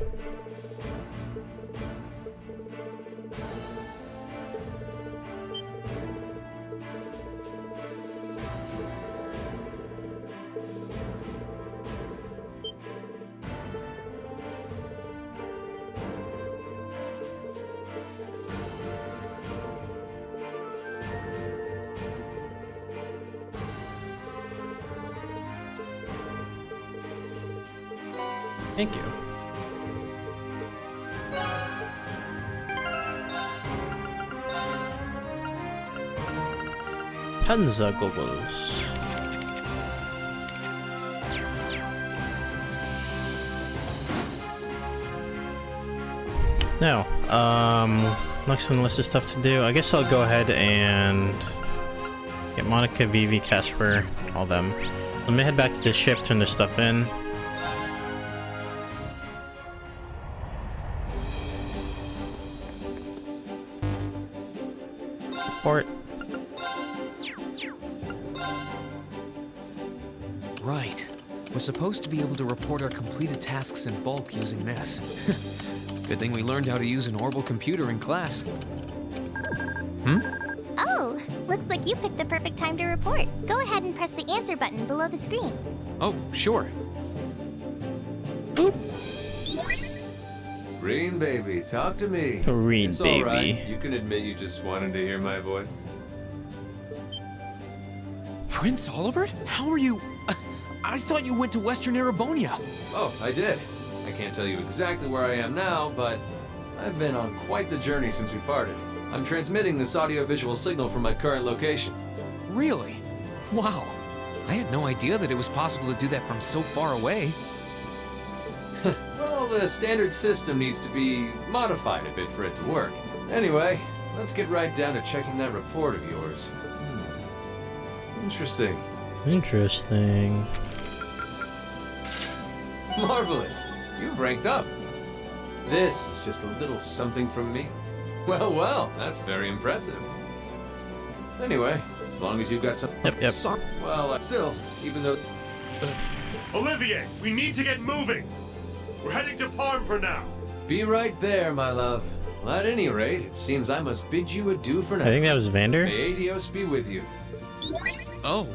[SPEAKER 1] Thank you. Panzer goggles. Now, next on the list of stuff to do. I guess I'll go ahead and get Monica, Vivi, Casper, all them. Let me head back to the ship, turn this stuff in.
[SPEAKER 3] Right. We're supposed to be able to report our completed tasks in bulk using this. Good thing we learned how to use an orbital computer in class.
[SPEAKER 4] Oh, looks like you picked the perfect time to report. Go ahead and press the answer button below the screen.
[SPEAKER 3] Oh, sure.
[SPEAKER 1] Boop.
[SPEAKER 5] Green baby, talk to me.
[SPEAKER 1] Green
[SPEAKER 5] it's
[SPEAKER 1] baby.
[SPEAKER 5] All right. You can admit you just wanted to hear my voice.
[SPEAKER 3] Prince Oliver? How are you? I thought you went to Western Erebonia.
[SPEAKER 5] Oh, I did. I can't tell you exactly where I am now, but I've been on quite the journey since we parted. I'm transmitting this audio-visual signal from my current location.
[SPEAKER 3] Really? Wow. I had no idea that it was possible to do that from so far away.
[SPEAKER 17] Well, the standard system needs to be modified a bit for it to work. Anyway, let's get right down to checking that report of yours. Interesting.
[SPEAKER 1] Interesting.
[SPEAKER 17] Marvelous. You've ranked up. This is just a little something from me. Well, well, that's very impressive. Anyway, as long as you've got some...
[SPEAKER 1] Yep.
[SPEAKER 17] Well, still, even though...
[SPEAKER 19] Olivier, we need to get moving! We're heading to Parm for now!
[SPEAKER 17] Be right there, my love. Well, at any rate, it seems I must bid you adieu for now.
[SPEAKER 1] I think that was Vander.
[SPEAKER 17] May Adios be with you.
[SPEAKER 16] Oh.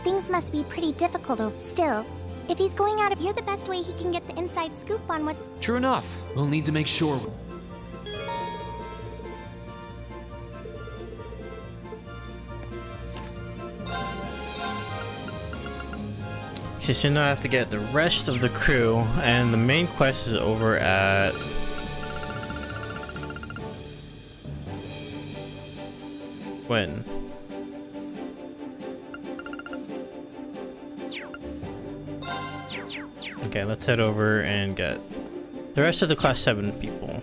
[SPEAKER 4] Things must be pretty difficult still. If he's going out, you're the best way he can get the inside scoop on what's...
[SPEAKER 3] True enough. We'll need to make sure...
[SPEAKER 1] Okay, so now I have to get the rest of the crew, and the main quest is over at... when? Okay, let's head over and get the rest of the Class 7 people.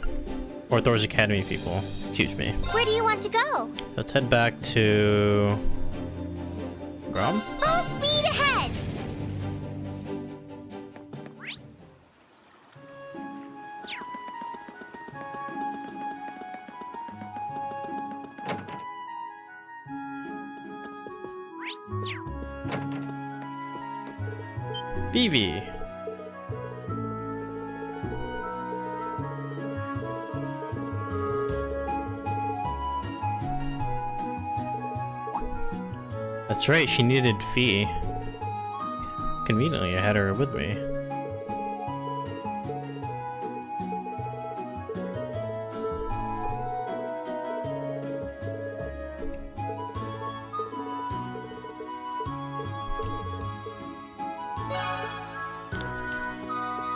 [SPEAKER 1] Or Thor's Academy people. Excuse me.
[SPEAKER 4] Where do you want to go?
[SPEAKER 1] Let's head back to... Grom?
[SPEAKER 4] Full speed ahead!
[SPEAKER 1] Vivi. That's right, she needed Fee. Conveniently, I had her with me.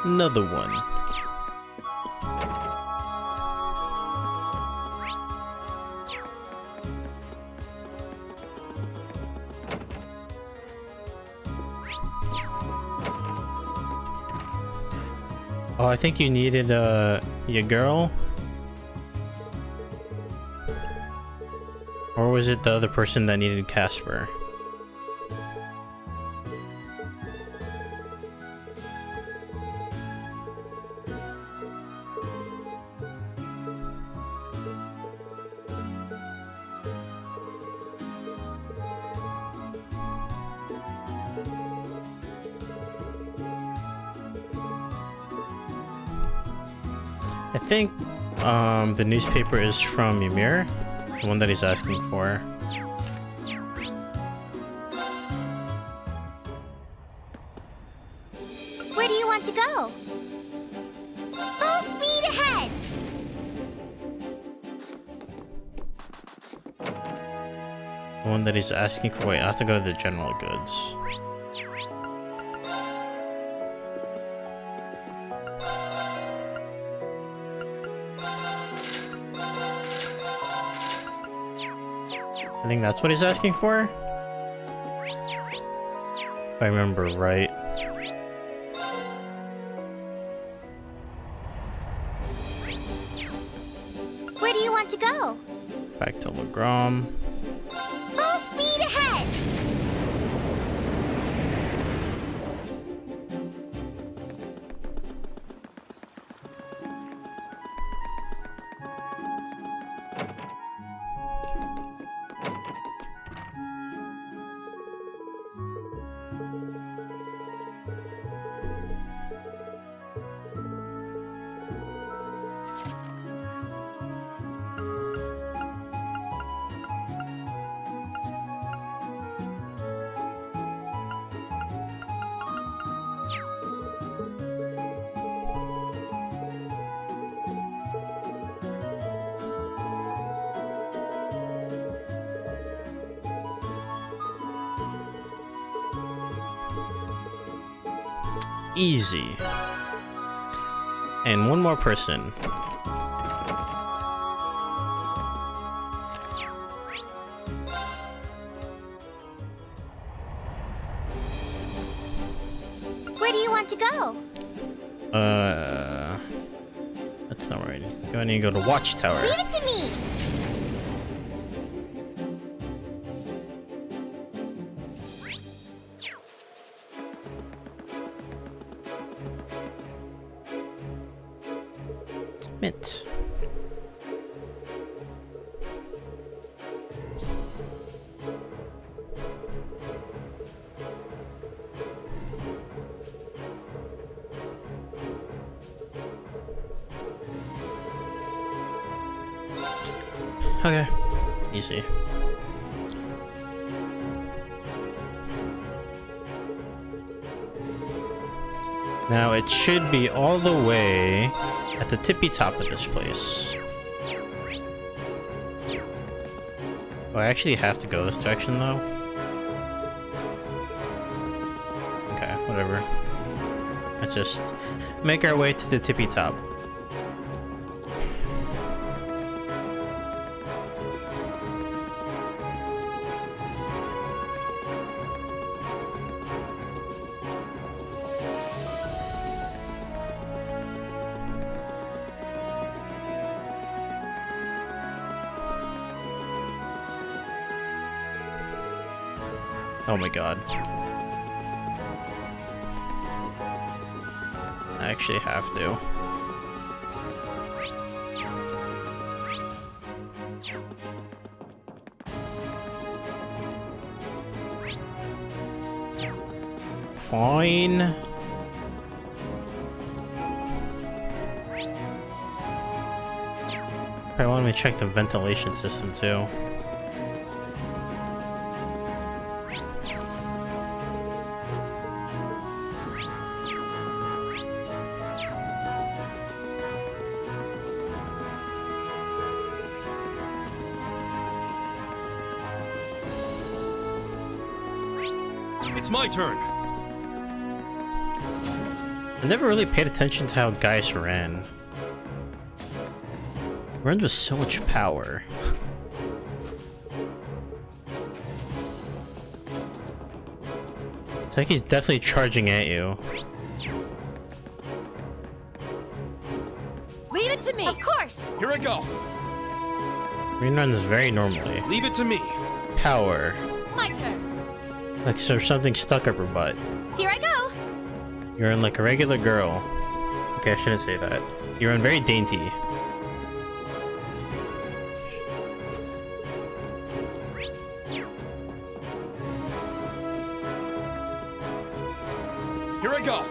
[SPEAKER 1] Another one. Oh, I think you needed your girl? Or was it the other person that needed Casper? I think the newspaper is from Ymir, the one that he's asking for.
[SPEAKER 4] Where do you want to go? Full speed ahead!
[SPEAKER 1] The one that he's asking for. Wait, I have to go to the general goods. I think that's what he's asking for? If I remember right.
[SPEAKER 4] Where do you want to go?
[SPEAKER 1] Back to Legrom.
[SPEAKER 4] Full speed ahead!
[SPEAKER 1] Easy. And one more person.
[SPEAKER 4] Where do you want to go?
[SPEAKER 1] That's not right. I need to go to Watchtower.
[SPEAKER 4] Leave it to me!
[SPEAKER 1] Mint. Okay, easy. Now it should be all the way at the tippy top of this place. Oh, I actually have to go this direction though. Okay, whatever. Let's just make our way to the tippy top. Oh my god. I actually have to. Fine. I want me to check the ventilation system too.
[SPEAKER 6] It's my turn.
[SPEAKER 1] I never really paid attention to how Gaius ran. Runs with so much power. It's like he's definitely charging at you.
[SPEAKER 12] Leave it to me.
[SPEAKER 14] Of course.
[SPEAKER 6] Here I go.
[SPEAKER 1] Green runs very normally.
[SPEAKER 6] Leave it to me.
[SPEAKER 1] Power.
[SPEAKER 14] My turn.
[SPEAKER 1] Like there's something stuck up her butt.
[SPEAKER 14] Here I go.
[SPEAKER 1] You run like a regular girl. Okay, I shouldn't say that. You run very dainty.
[SPEAKER 6] Here I go.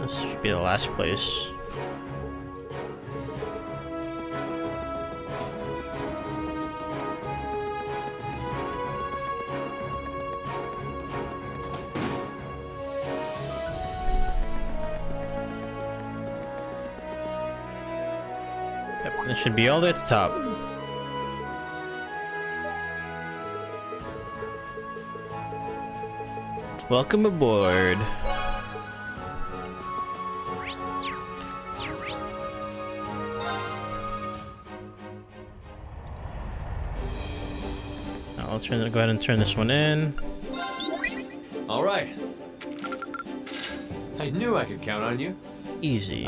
[SPEAKER 1] This should be the last place. Yep, that should be all the way at the top. Welcome aboard. Now I'll go ahead and turn this one in.
[SPEAKER 5] All right. I knew I could count on you.
[SPEAKER 1] Easy.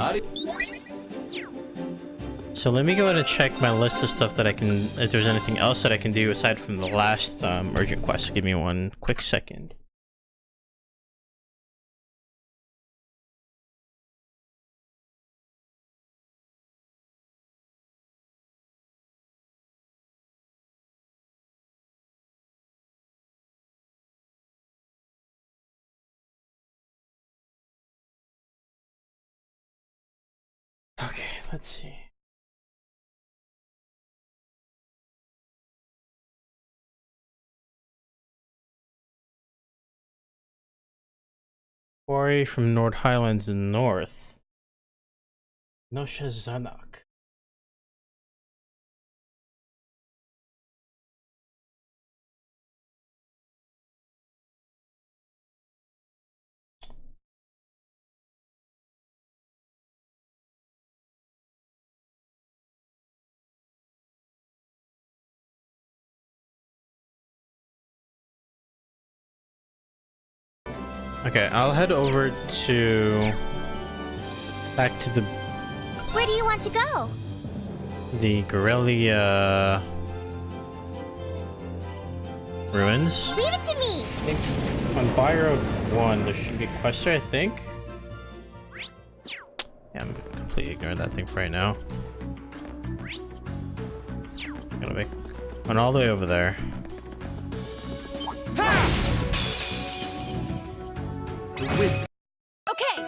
[SPEAKER 1] So let me go ahead and check my list of stuff that I can, if there's anything else that I can do aside from the last urgent quest. Give me one quick second. Okay, let's see. Quarry from Nord Highlands in north. Nosha Zanak. Okay, I'll head over to back to
[SPEAKER 4] Where do you want to go?
[SPEAKER 1] the Guerrilla ruins.
[SPEAKER 4] Leave it to me.
[SPEAKER 1] I think on Byroad 1 there should be a quest there, I think. Yeah, I'm gonna completely ignore that thing for right now. Gonna make one all the way over there.
[SPEAKER 14] Okay.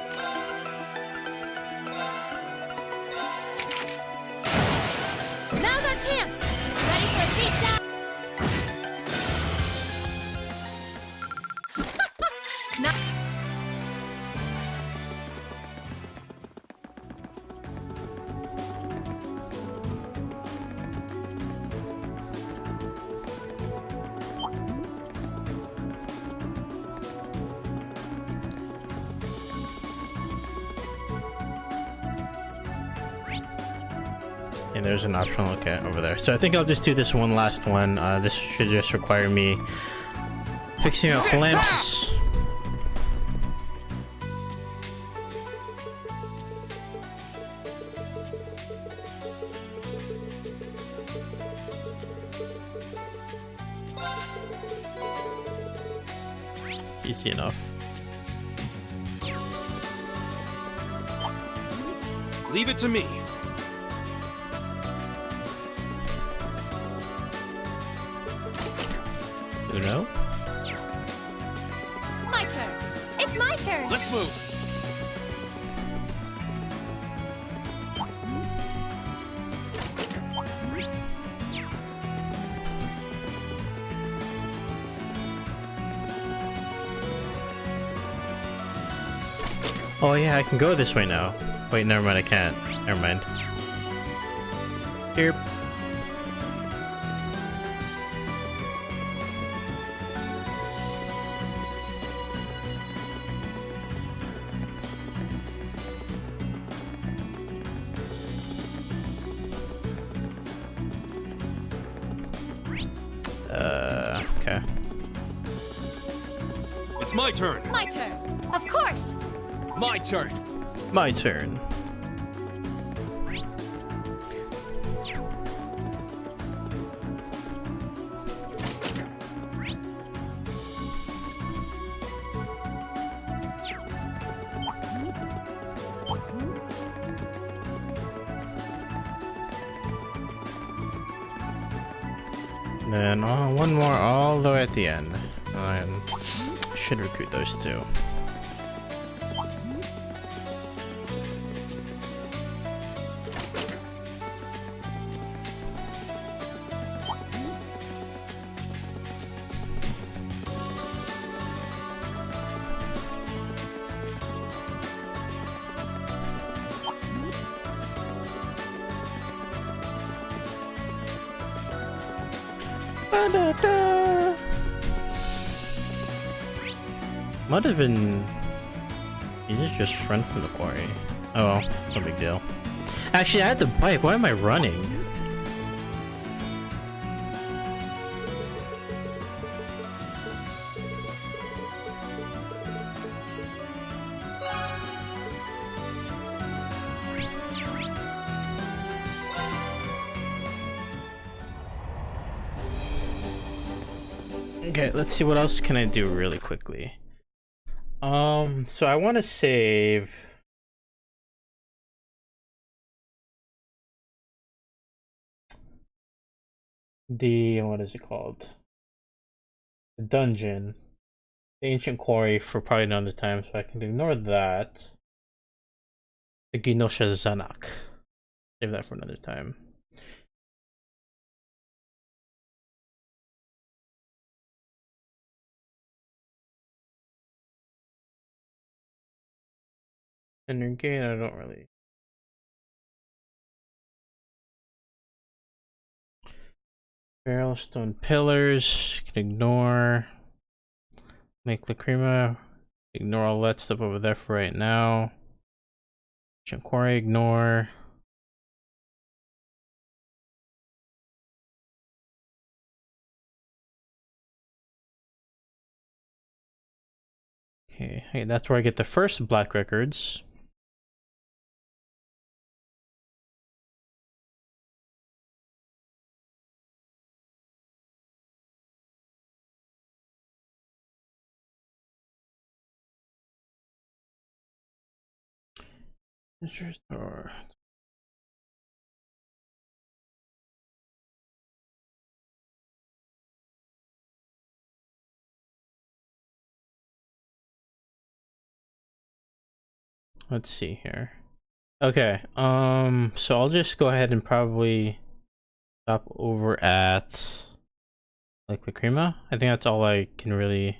[SPEAKER 14] Now's our chance. Ready for a beat down?
[SPEAKER 1] And there's an optional okay over there. So I think I'll just do this one last one. This should just require me fixing up lamps. It's easy enough.
[SPEAKER 6] Leave it to me.
[SPEAKER 1] Uno.
[SPEAKER 14] My turn. It's my turn.
[SPEAKER 6] Let's move.
[SPEAKER 1] Oh yeah, I can go this way now. Wait, never mind, I can't. Never mind. Here. Okay.
[SPEAKER 6] It's my turn.
[SPEAKER 14] My turn. Of course.
[SPEAKER 6] My turn.
[SPEAKER 1] My turn. Then one more all the way at the end. And should recruit those two. Might have been. You just run from the quarry. Oh well, no big deal. Actually, I had the bike. Why am I running? Okay, let's see what else can I do really quickly. So I want to save the, what is it called? The dungeon, the ancient quarry, for probably another time, so I can ignore that. The Genosha Zanak. Save that for another time. And again, I don't really. Barrel stone pillars, can ignore. Make Lacrima, ignore all that stuff over there for right now. Ancient quarry, ignore. Okay, hey, that's where I get the first black records. Store. Let's see here. Okay, so I'll just go ahead and probably stop over at like Lacrima. I think that's all I can really,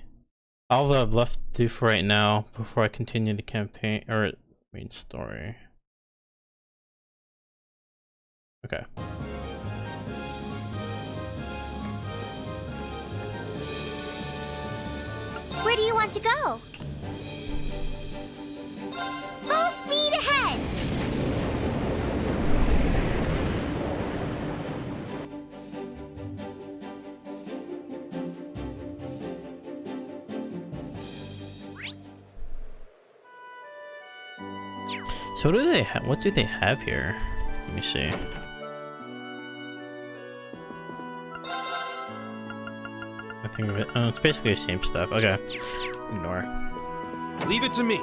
[SPEAKER 1] all that I've left to do for right now before I continue the campaign or main story. Okay.
[SPEAKER 4] Where do you want to go? Full speed ahead!
[SPEAKER 1] So what do they have? What do they have here? Let me see. Nothing of it. Oh, it's basically the same stuff. Okay. Ignore.
[SPEAKER 6] Leave it to me.